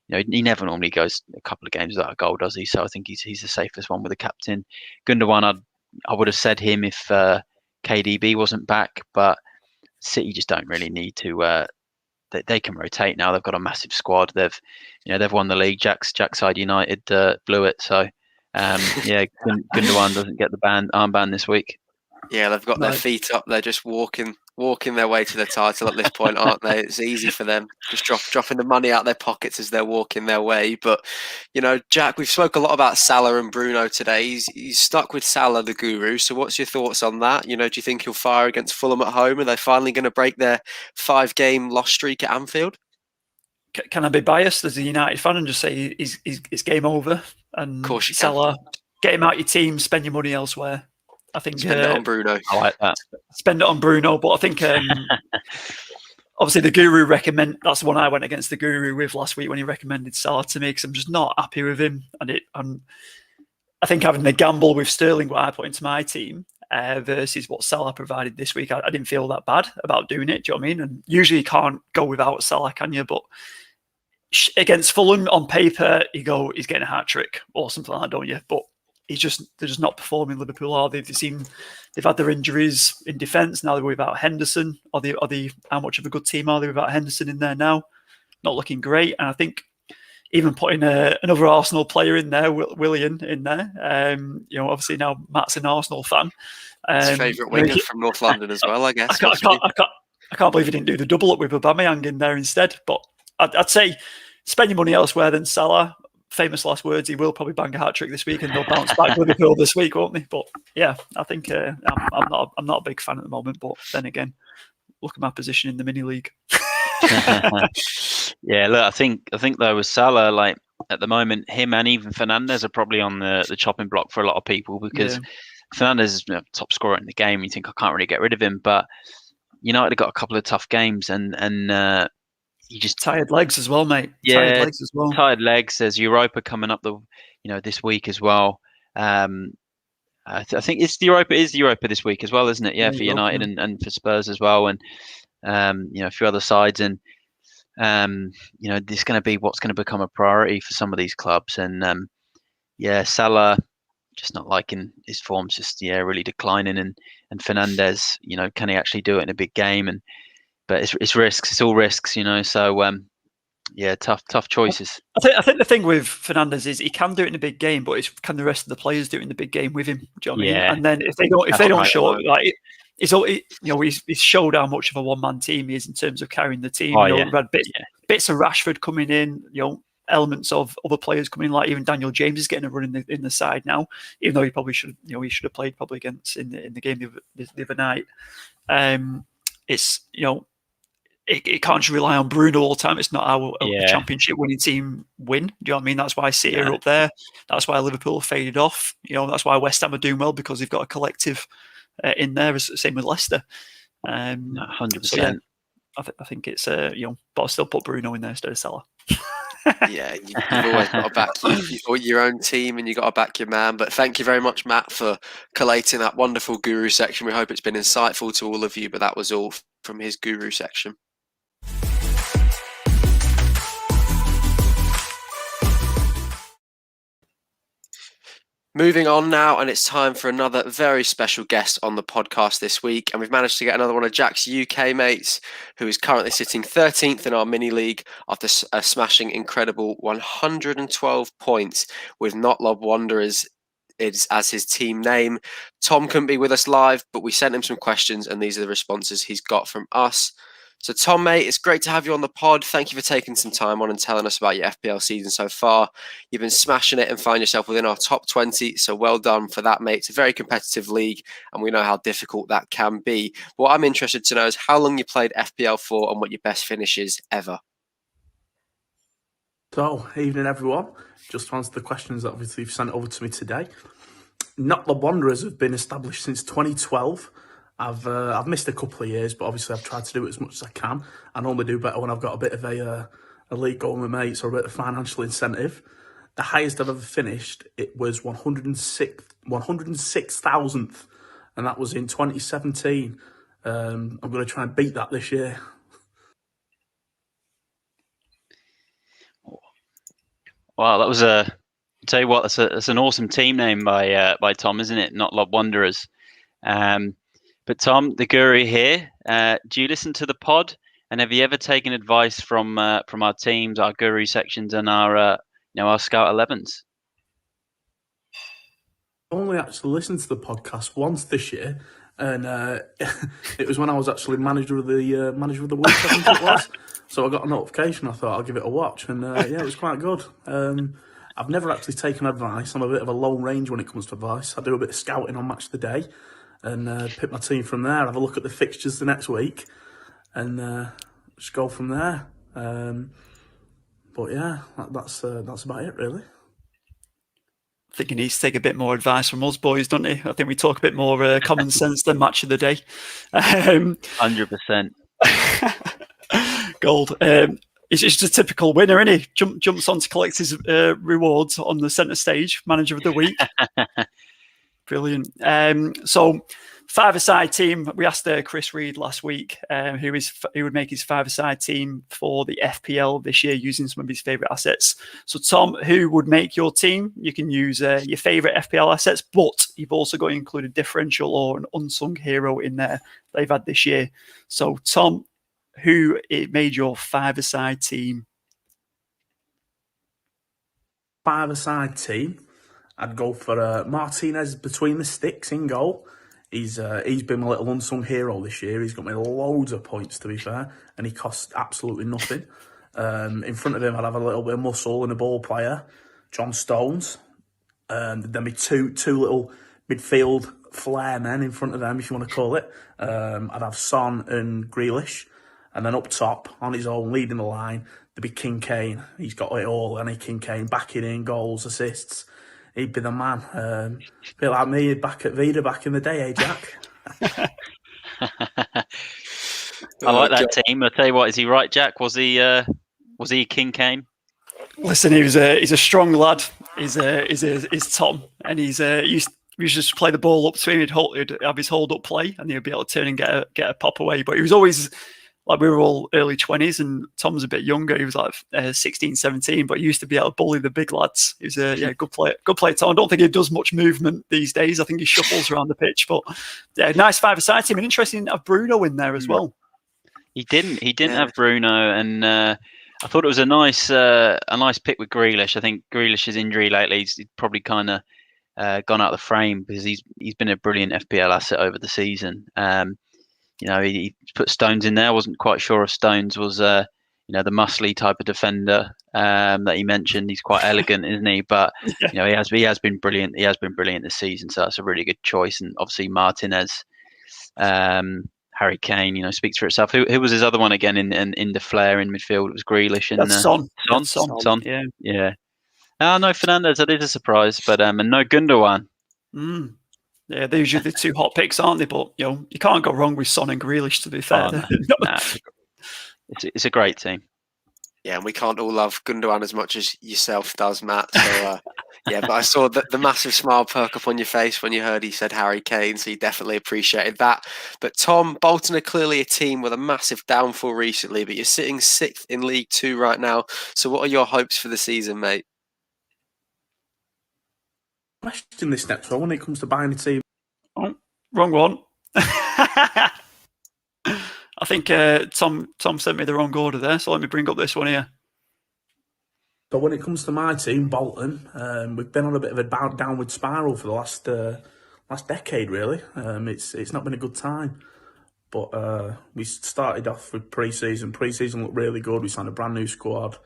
he never normally goes a couple of games without a goal, does he? So I think he's the safest one with the captain. Gundogan, I would have said him if KDB wasn't back, but City just don't really need to. They can rotate now. They've got a massive squad. They've won the league. Jack's side United blew it. So Gundogan doesn't get the armband this week. Yeah, they've got their feet up. They're just walking their way to the title at this point, aren't they? It's easy for them, just dropping the money out their pockets as they're walking their way. But, Jack, we've spoke a lot about Salah and Bruno today. He's stuck with Salah, the guru. So what's your thoughts on that? Do you think he'll fire against Fulham at home? Are they finally going to break their 5-game loss streak at Anfield? Can I be biased as a United fan and just say it's game over? And of course you Salah, get him out your team, spend your money elsewhere. I think spend it on Bruno. I like that. Spend it on Bruno, but I think obviously the guru that's the one I went against the guru with last week when he recommended Salah to me, because I'm just not happy with him. And I think having the gamble with Sterling, what I put into my team, versus what Salah provided this week, I didn't feel that bad about doing it. Do you know what I mean? And usually you can't go without Salah, can you? But against Fulham, on paper, he's getting a hat trick or something like that, don't you? But they're just not performing. Liverpool are they've had their injuries in defence. Now they're without Henderson. Are they how much of a good team are they without Henderson in there now? Not looking great. And I think even putting another Arsenal player in there, Willian in there. Obviously now Matt's an Arsenal fan. His favourite winger from North London as well, I guess. I can't believe he didn't do the double up with Aubameyang in there instead. But I'd say spend your money elsewhere than Salah. Famous last words. He will probably bang a hat trick this week, and they'll bounce back Liverpool this week, won't they? But yeah, I think I'm not a big fan at the moment. But then again, look at my position in the mini league. Yeah, look, I think though with Salah, like at the moment, him and even Fernandes are probably on the chopping block for a lot of people, because Fernandes is top scorer in the game. You think I can't really get rid of him, but United have got a couple of tough games, and you just tired legs as well, mate. Yeah, tired legs as well. Tired legs. There's Europa coming up this week as well. I think it's Europa this week as well, isn't it? Yeah, for United and for Spurs as well, and a few other sides, and this is going to be what's going to become a priority for some of these clubs, and Salah just not liking his form's just really declining, and Fernandes, can he actually do it in a big game? But it's risks. It's all risks, So tough choices. I think the thing with Fernandes is he can do it in a big game, but can the rest of the players do it in the big game with him? Do you know what I mean? And then if they don't show it, like he's showed how much of a one-man team he is in terms of carrying the team. We've had bits of Rashford coming in, elements of other players coming in, like even Daniel James is getting a run in the side now, even though he probably should have played against in the game the other night. It's it can't just rely on Bruno all the time. It's not how a championship winning team win. Do you know what I mean? That's why City are up there. That's why Liverpool faded off. That's why West Ham are doing well, because they've got a collective in there. Same with Leicester. 100%. So I think it's but I'll still put Bruno in there instead of Salah. Yeah, you've always got to back your own team, and you've got to back your man. But thank you very much, Matt, for collating that wonderful guru section. We hope it's been insightful to all of you, but that was all from his guru section. Moving on now, and it's time for another very special guest on the podcast this week. And we've managed to get another one of Jack's UK mates, who is currently sitting 13th in our mini league after a smashing incredible 112 points with Not Lob Wanderers as his team name. Tom couldn't be with us live, but we sent him some questions, and these are the responses he's got from us. So Tom, mate, it's great to have you on the pod. Thank you for taking some time on and telling us about your FPL season so far. You've been smashing it and find yourself within our top 20, so well done for that, mate. It's a very competitive league, and we know how difficult that can be. What I'm interested to know is how long you played FPL for and what your best finish is ever. So, evening everyone. Just to answer the questions that obviously you've sent over to me today. Not the Wanderers have been established since 2012. I've missed a couple of years, but obviously I've tried to do it as much as I can. I normally do better when I've got a bit of a league going with mates or a bit of financial incentive. The highest I've ever finished, it was 106,000th, and that was in 2017. I'm going to try and beat that this year. Wow, that was tell you what, that's an awesome team name by Tom, isn't it? Not Lob Wanderers. But Tom, the guru here, do you listen to the pod? And have you ever taken advice from our teams, our guru sections, and our Scout 11s? I only actually listened to the podcast once this year, and it was when I was actually manager of the week, I think it was. So I got a notification. I thought I'll give it a watch, and yeah, it was quite good. I've never actually taken advice. I'm a bit of a lone range when it comes to advice. I do a bit of scouting on Match of the Day, and pick my team from there. Have a look at the fixtures the next week, and just go from there. But yeah, that's about it, really. I think he needs to take a bit more advice from us boys, don't he? I think we talk a bit more common sense than Match of the Day. 100%. Gold. He's just a typical winner, isn't he? Jumps on to collect his rewards on the centre stage, manager of the week. Brilliant. So, five-a-side team. We asked Chris Reed last week who would make his five-a-side team for the FPL this year using some of his favourite assets. So, Tom, who would make your team? You can use your favourite FPL assets, but you've also got to include a differential or an unsung hero in there they've had this year. So, Tom, who made your five-a-side team? Five-a-side team. I'd go for Martinez between the sticks in goal. He's been my little unsung hero this year. He's got me loads of points, to be fair, and he costs absolutely nothing. In front of him, I'd have a little bit of muscle and a ball player, John Stones. Then be two little midfield flair men in front of them, if you want to call it. I'd have Son and Grealish. And then up top, on his own, leading the line, there'd be King Kane. He's got it all, and King Kane backing in goals, assists. He'd be the man. A bit like me back at Vida back in the day, Jack? I like that team. I'll tell you what, is he right, Jack? Was he King Kane? Listen, he's a strong lad. He's Tom, and he used to just play the ball up to him. He'd have his hold up play, and he'd be able to turn and get a pop away. But he was always, like, we were all early 20s, and Tom's a bit younger. He was like 16, 17, but he used to be able to bully the big lads. He was a good player, Tom. I don't think he does much movement these days. I think he shuffles around the pitch, but yeah, nice five-a-side team. And interesting to have Bruno in there as well. He didn't have Bruno, and I thought it was a nice pick with Grealish. I think Grealish's injury lately, he's probably kind of gone out of the frame because he's been a brilliant FPL asset over the season. He put Stones in there. I wasn't quite sure if Stones was, the muscly type of defender that he mentioned. He's quite elegant, isn't he? But he has been brilliant. He has been brilliant this season. So that's a really good choice. And obviously Martinez, Harry Kane, speaks for itself. Who was his other one again in the flair in midfield? It was Grealish and Son. Yeah. Oh no, Fernandes. That is a surprise, but and no Gundogan. Yeah, they're usually the two hot picks, aren't they? But you can't go wrong with Son and Grealish, to be fair. It's a great team. Yeah, and we can't all love Gundogan as much as yourself does, Matt. So, yeah, but I saw the massive smile perk up on your face when you heard he said Harry Kane, so you definitely appreciated that. But Tom, Bolton are clearly a team with a massive downfall recently, but you're sitting 6th in League Two right now. So what are your hopes for the season, mate? Question this next one when it comes to buying a team. Oh, wrong one. I think Tom sent me the wrong order there, so let me bring up this one here. So when it comes to my team, Bolton, we've been on a bit of a downward spiral for the last decade, really. It's not been a good time. But we started off with pre-season. Pre-season looked really good. We signed a brand new squad,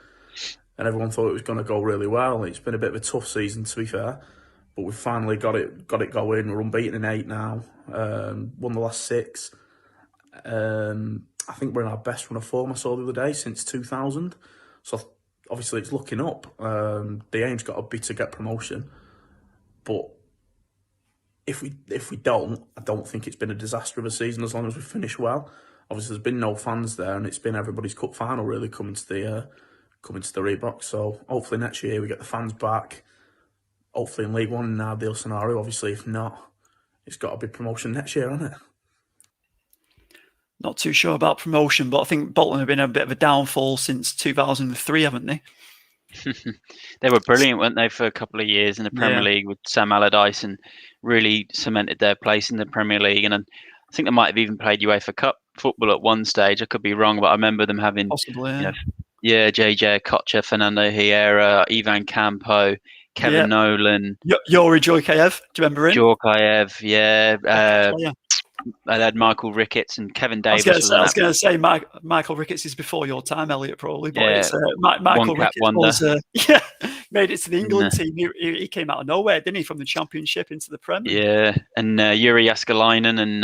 and everyone thought it was going to go really well. It's been a bit of a tough season, to be fair, but we've finally got it going. We're unbeaten in 8 now. Won the last 6. I think we're in our best run of form, I saw the other day, since 2000. So obviously it's looking up. The aim's got to be to get promotion, but if we don't, I don't think it's been a disaster of a season as long as we finish well. Obviously, there's been no fans there, and it's been everybody's cup final really coming to the Reebok. So hopefully next year we get the fans back. Hopefully in League One in an ideal scenario. Obviously, if not, it's got to be promotion next year, hasn't it? Not too sure about promotion, but I think Bolton have been a bit of a downfall since 2003, haven't they? They were brilliant, weren't they, for a couple of years in the Premier League with Sam Allardyce, and really cemented their place in the Premier League. And I think they might have even played UEFA Cup football at one stage. I could be wrong, but I remember them having possibly, JJ Kocher, Fernando Hierro, Ivan Campo, Kevin Nolan, Yuri Djorkaeff. Do you remember him? Djorkaeff, I had Michael Ricketts and Kevin Davis. I was going to say Michael Ricketts is before your time, Elliot, probably. But it's, Michael Ricketts was, made it to the England team. He came out of nowhere, didn't he, from the Championship into the Prem? Yeah, and Yuri Jaskalainen and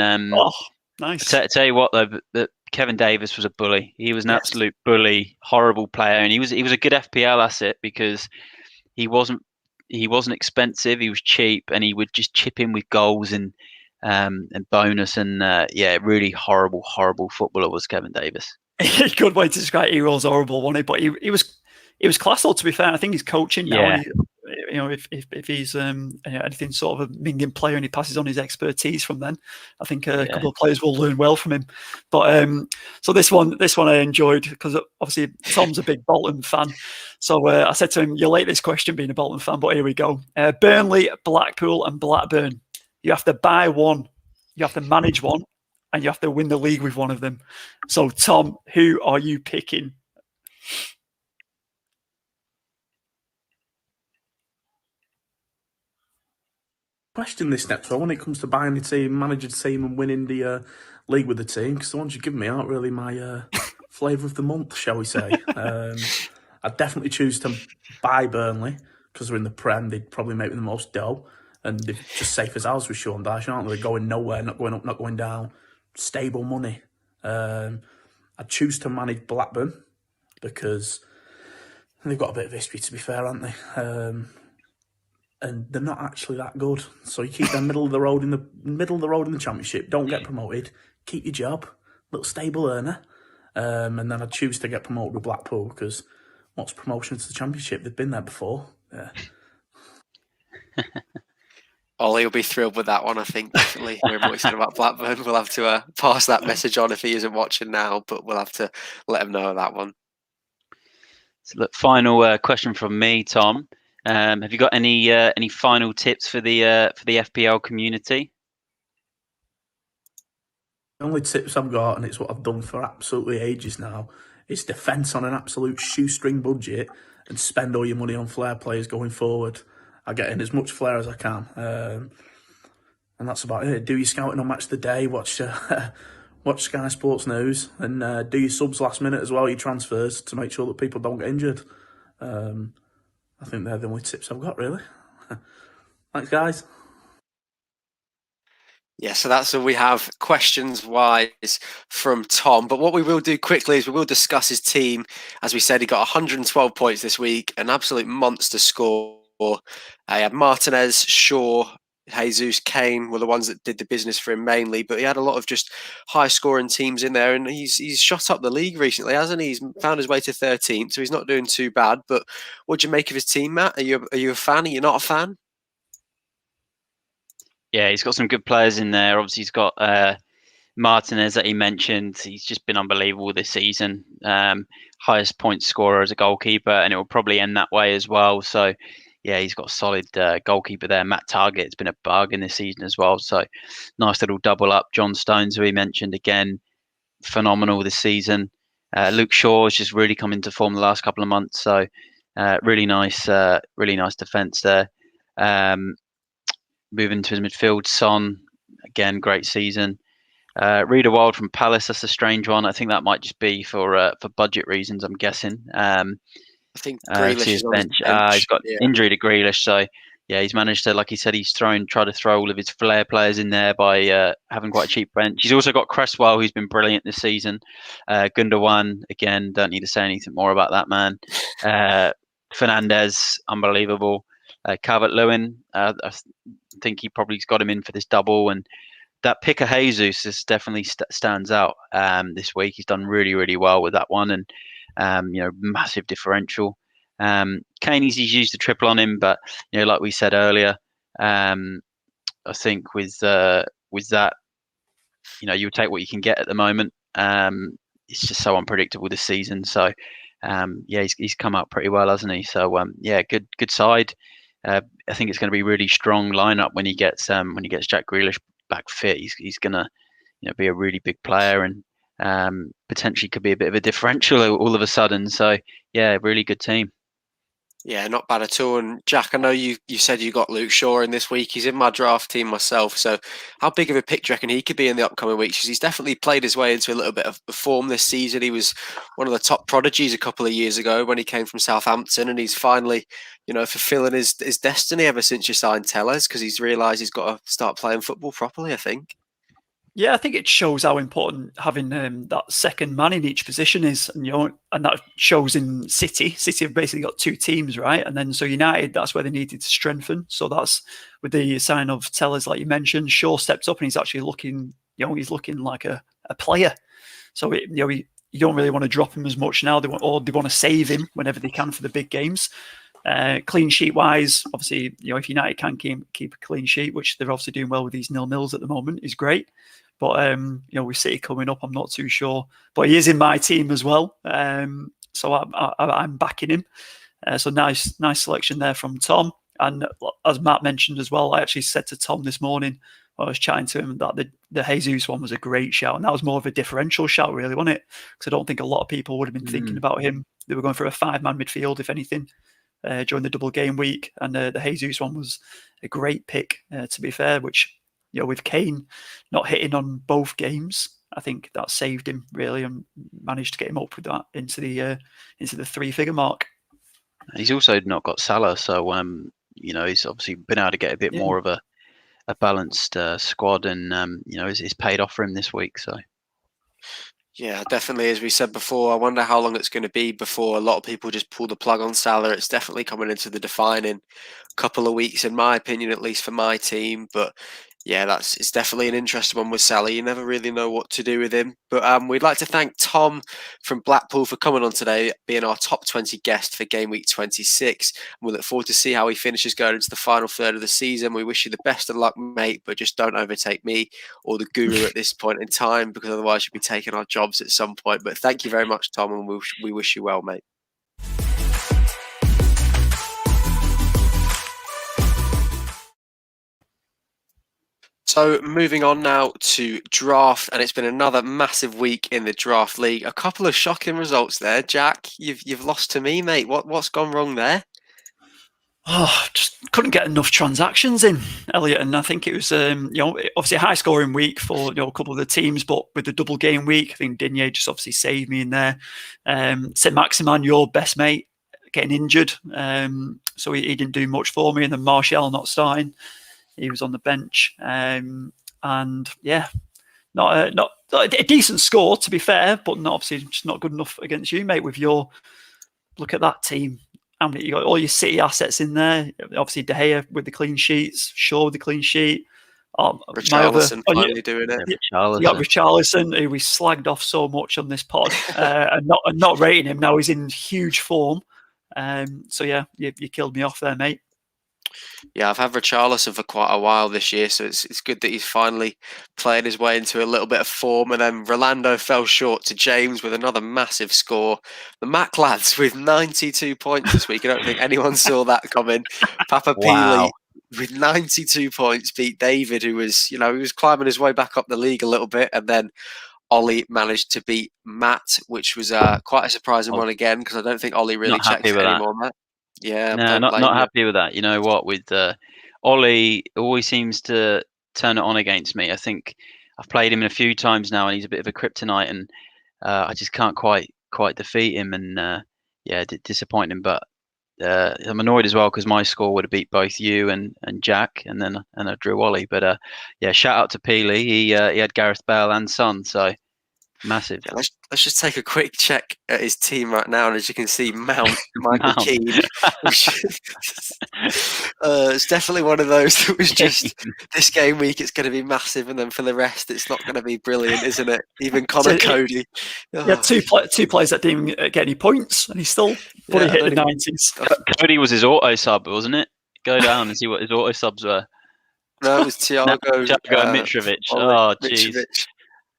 nice. Tell you what, though, Kevin Davis was a bully. He was an absolute bully, horrible player, and he was a good FPL asset because he wasn't expensive. He was cheap, and he would just chip in with goals and bonus, and really horrible footballer was Kevin Davis. Good way to describe it. He was horrible, wasn't he? But he was class, though, to be fair. I think he's coaching now. And if he's anything sort of a minging player and he passes on his expertise from then, I think a couple of players will learn well from him. But so this one I enjoyed because obviously Tom's a big Bolton fan. So I said to him, "You'll like this question being a Bolton fan," but here we go. Burnley, Blackpool, and Blackburn. You have to buy one, you have to manage one, and you have to win the league with one of them. So, Tom, who are you picking? Question this next one when it comes to buying a team, managing a team, and winning the league with the team, because the ones you give me aren't really my flavour of the month, shall we say. I'd definitely choose to buy Burnley because they're in the Prem. They'd probably make me the most dough. And they're just safe as ours with Sean Dyche, aren't they? They're going nowhere, not going up, not going down. Stable money. I'd choose to manage Blackburn because they've got a bit of history, to be fair, haven't they? And they're not actually that good. So you keep them middle of the road in the Championship. Don't get promoted. Keep your job. Little stable earner. And then I'd choose to get promoted with Blackpool because what's promotion to the Championship? They've been there before. Yeah. Ollie will be thrilled with that one, I think, definitely. Hearing what he said about Blackburn. We'll have to pass that message on if he isn't watching now, but we'll have to let him know that one. So, look, final question from me, Tom. Have you got any final tips for the FPL community? The only tips I've got, and it's what I've done for absolutely ages now, is defence on an absolute shoestring budget and spend all your money on flair players going forward. I get in as much flair as I can, and that's about it. Do your scouting on Match of the Day, watch Sky Sports News, and do your subs last minute as well, your transfers, to make sure that people don't get injured. I think they're the only tips I've got, really. Thanks, guys. Yeah, so that's all we have questions-wise from Tom. But what we will do quickly is we will discuss his team. As we said, he got 112 points this week, an absolute monster score. He had Martinez, Shaw, Jesus, Kane were the ones that did the business for him mainly, but he had a lot of just high-scoring teams in there, and he's shot up the league recently, hasn't he? He's found his way to 13th, so he's not doing too bad. But what do you make of his team, Matt? Are you a fan? Are you not a fan? Yeah, he's got some good players in there. Obviously, he's got Martinez that he mentioned. He's just been unbelievable this season. Highest point scorer as a goalkeeper, and it will probably end that way as well. So, yeah, he's got a solid goalkeeper there. Matt Targett's been a bug in this season as well. So, nice little double up. John Stones, who he mentioned again, phenomenal this season. Luke Shaw has just really come into form the last couple of months. So, really nice defence there. Moving to his midfield, Son, again, great season. Reader Wild from Palace, that's a strange one. I think that might just be for budget reasons, I'm guessing. I think Grealish see his is on bench. his bench. He's got injury to Grealish, so yeah, he's managed to, like he said, he's tried to throw all of his flair players in there by having quite a cheap bench. He's also got Cresswell, who's been brilliant this season. Gundogan, again, don't need to say anything more about that man. Fernandes, unbelievable. Calvert-Lewin, I think he probably's got him in for this double, and that pick of Jesus is definitely stands out this week. He's done really, really well with that one, and massive differential. Kane, he's used the triple on him, but like we said earlier, I think with that, you'll take what you can get at the moment. It's just so unpredictable this season. So he's come out pretty well, hasn't he? So good side. I think it's going to be a really strong lineup when he gets Jack Grealish back fit. He's going to be a really big player, and potentially could be a bit of a differential all of a sudden. So yeah, really good team. Yeah, not bad at all. And Jack, I know you said you got Luke Shaw in this week. He's in my draft team myself. So how big of a pick do you reckon he could be in the upcoming weeks? Because he's definitely played his way into a little bit of form this season. He was one of the top prodigies a couple of years ago when he came from Southampton, and he's finally, fulfilling his destiny ever since you signed Tellez, because he's realised he's got to start playing football properly, I think. Yeah, I think it shows how important having that second man in each position is, and that shows in City. City have basically got two teams, right? And then so United, that's where they needed to strengthen. So that's with the sign of Tellez, like you mentioned. Shaw steps up and he's actually looking, he's looking like a player. So you don't really want to drop him as much now. They want to save him whenever they can for the big games. Clean sheet wise, obviously, if United can keep a clean sheet, which they're obviously doing well with these 0-0s at the moment, is great. But with City coming up, I'm not too sure. But he is in my team as well, so I'm backing him. So nice selection there from Tom. And as Matt mentioned as well, I actually said to Tom this morning when I was chatting to him that the Jesus one was a great shout, and that was more of a differential shout, really, wasn't it? Because I don't think a lot of people would have been thinking about him. They were going for a 5-man midfield, if anything, during the double game week, and the Jesus one was a great pick, to be fair, which, with Kane not hitting on both games, I think that saved him really and managed to get him up with that into the 3-figure mark. He's also not got Salah, so he's obviously been able to get a bit more of a balanced squad, and it's paid off for him this week. So yeah, definitely. As we said before, I wonder how long it's going to be before a lot of people just pull the plug on Salah. It's definitely coming into the defining couple of weeks, in my opinion, at least for my team. But yeah, it's definitely an interesting one with Salah. You never really know what to do with him. But we'd like to thank Tom from Blackpool for coming on today, being our top 20 guest for game week 26. And we look forward to see how he finishes going into the final third of the season. We wish you the best of luck, mate, but just don't overtake me or the guru at this point in time, because otherwise you'll be taking our jobs at some point. But thank you very much, Tom, and we wish you well, mate. So moving on now to draft, and it's been another massive week in the draft league. A couple of shocking results there, Jack. You've lost to me, mate. What's gone wrong there? Oh, just couldn't get enough transactions in, Elliot, and I think it was obviously a high scoring week for a couple of the teams, but with the double game week, I think Digne just obviously saved me in there. Saint Maximan, your best mate, getting injured, so he didn't do much for me, and then Martial not starting. He was on the bench, and yeah, not a decent score, to be fair, but not obviously just not good enough against you, mate. With your look at that team, how many you got? All your City assets in there. Obviously, De Gea with the clean sheets, Shaw with the clean sheet. Richarlison finally doing it. You got Richarlison, who we slagged off so much on this pod, and not rating him. Now he's in huge form. So yeah, you killed me off there, mate. Yeah, I've had Richarlison for quite a while this year, so it's good that he's finally playing his way into a little bit of form. And then Rolando fell short to James with another massive score. The Mac lads with 92 points this week. I don't think anyone saw that coming. Papa Peely with 92 points beat David, who was, he was climbing his way back up the league a little bit, and then Ollie managed to beat Matt, which was quite a surprising one again, because I don't think Ollie really checked it anymore, Matt. Yeah, no, not happy with that. You know what? With Ollie, always seems to turn it on against me. I think I've played him a few times now, and he's a bit of a kryptonite, and I just can't quite defeat him, and disappointing. But I'm annoyed as well because my score would have beat both you and Jack, and I drew Ollie. But shout out to Peely. He had Gareth Bale and Son, so massive. Yeah, let's just take a quick check at his team right now, and as you can see, Michael Keane. It's definitely one of those that was just this game week. It's going to be massive, and then for the rest, it's not going to be brilliant, isn't it? Even Connor Cody. Yeah, two players that didn't get any points, and he still hit the 90s. Cody was his auto sub, wasn't it? Go down and see what his auto subs were. No, it was Thiago Mitrovic. Oh, jeez.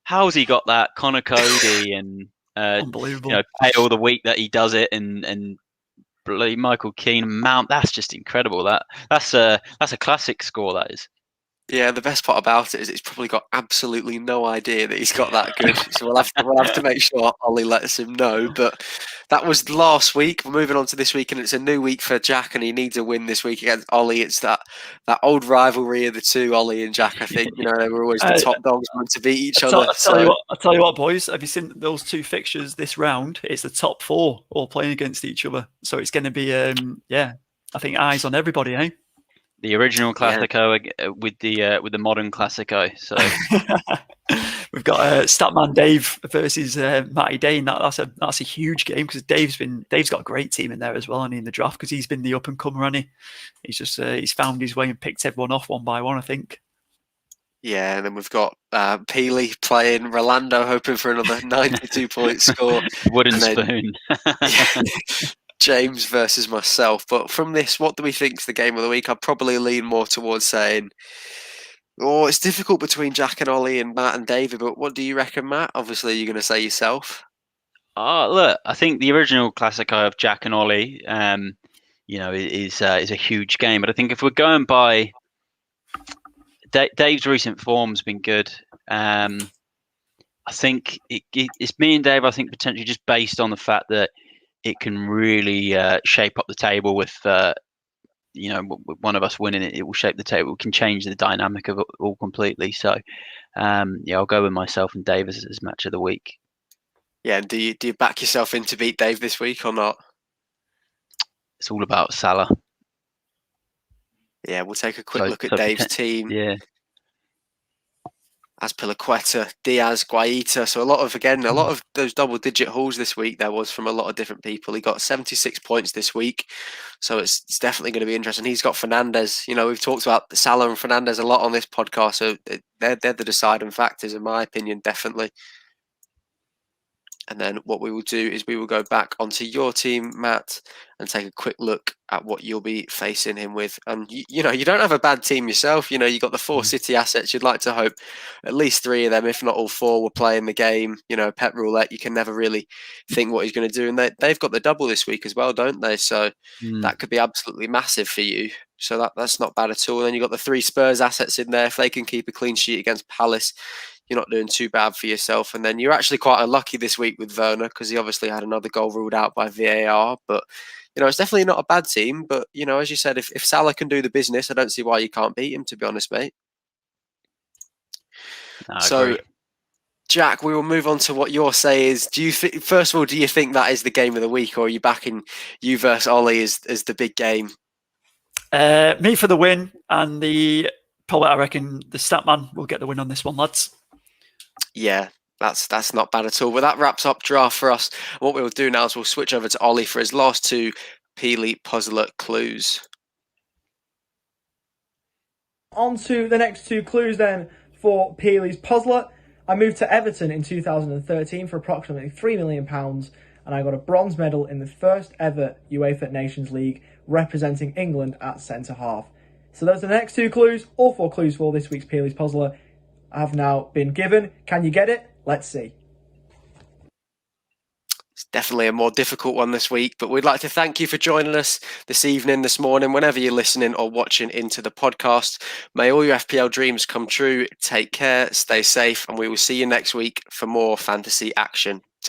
How's he got that? Connor Cody and unbelievable. Pay all the week that he does it, and bloody Michael Keane Mount. That's just incredible. That's a classic score. That is. Yeah, the best part about it is he's probably got absolutely no idea that he's got that good. So we'll have to make sure Ollie lets him know. But that was last week. We're moving on to this week, and it's a new week for Jack, and he needs a win this week against Ollie. It's that old rivalry of the two, Ollie and Jack. I think they were always the top dogs to beat each other. I'll tell you what, boys. Have you seen those two fixtures this round? It's the top four all playing against each other. So it's going to be I think eyes on everybody, eh? The original Classico with the modern Classico. So we've got Statman Dave versus Matty Dane. That's a huge game because Dave's got a great team in there as well, and in the draft because he's been the up and comer, hasn't he? He's just he's found his way and picked everyone off one by one, I think. Yeah, and then we've got Peely playing Rolando, hoping for another 92-point score. Wooden spoon. James versus myself. But from this, what do we think is the game of the week? I'd probably lean more towards saying, it's difficult between Jack and Ollie and Matt and David. But what do you reckon, Matt? Obviously, you're going to say yourself. Look, I think the original Classico of Jack and Ollie, is a huge game. But I think if we're going by Dave's recent form's been good. I think it's me and Dave. I think potentially just based on the fact that it can really shape up the table with, one of us winning it. It will shape the table. It can change the dynamic of it all completely. So, I'll go with myself and Dave as match of the week. Yeah, and do you back yourself in to beat Dave this week or not? It's all about Salah. Yeah, we'll take a quick look at Dave's team. Yeah. Azpilicueta, Diaz, Guaita. So a lot of those double-digit hauls this week there was from a lot of different people. He got 76 points this week, so it's definitely going to be interesting. He's got Fernandes. We've talked about Salah and Fernandes a lot on this podcast, so they're the deciding factors, in my opinion, definitely. And then what we will do is we will go back onto your team, Matt, and take a quick look at what you'll be facing him with. And, you don't have a bad team yourself. You got the 4 City assets. You'd like to hope at least 3 of them, if not all 4, were playing the game. Pep roulette, you can never really think what he's going to do. And they've got the double this week as well, don't they? So that could be absolutely massive for you. So that's not bad at all. And then you've got the 3 Spurs assets in there. If they can keep a clean sheet against Palace, you're not doing too bad for yourself. And then you're actually quite unlucky this week with Werner because he obviously had another goal ruled out by VAR. But, it's definitely not a bad team. But, as you said, if Salah can do the business, I don't see why you can't beat him, to be honest, mate. So, Jack, we will move on to what your say is. First of all, do you think that is the game of the week, or are you backing you versus Ollie as the big game? Me for the win, and probably I reckon the Statman will get the win on this one, lads. Yeah, that's not bad at all. Well, that wraps up draft for us. What we'll do now is we'll switch over to Ollie for his last 2 Peelies Puzzler clues. On to the next 2 clues then for Peelies Puzzler. I moved to Everton in 2013 for approximately £3 million, and I got a bronze medal in the first ever UEFA Nations League representing England at centre half. So those are the next 2 clues. All 4 clues for this week's Peelies Puzzler have now been given. Can you get it? Let's see. It's definitely a more difficult one this week, but we'd like to thank you for joining us this evening, this morning, whenever you're listening or watching into the podcast. May all your FPL dreams come true. Take care, stay safe, and we will see you next week for more fantasy action.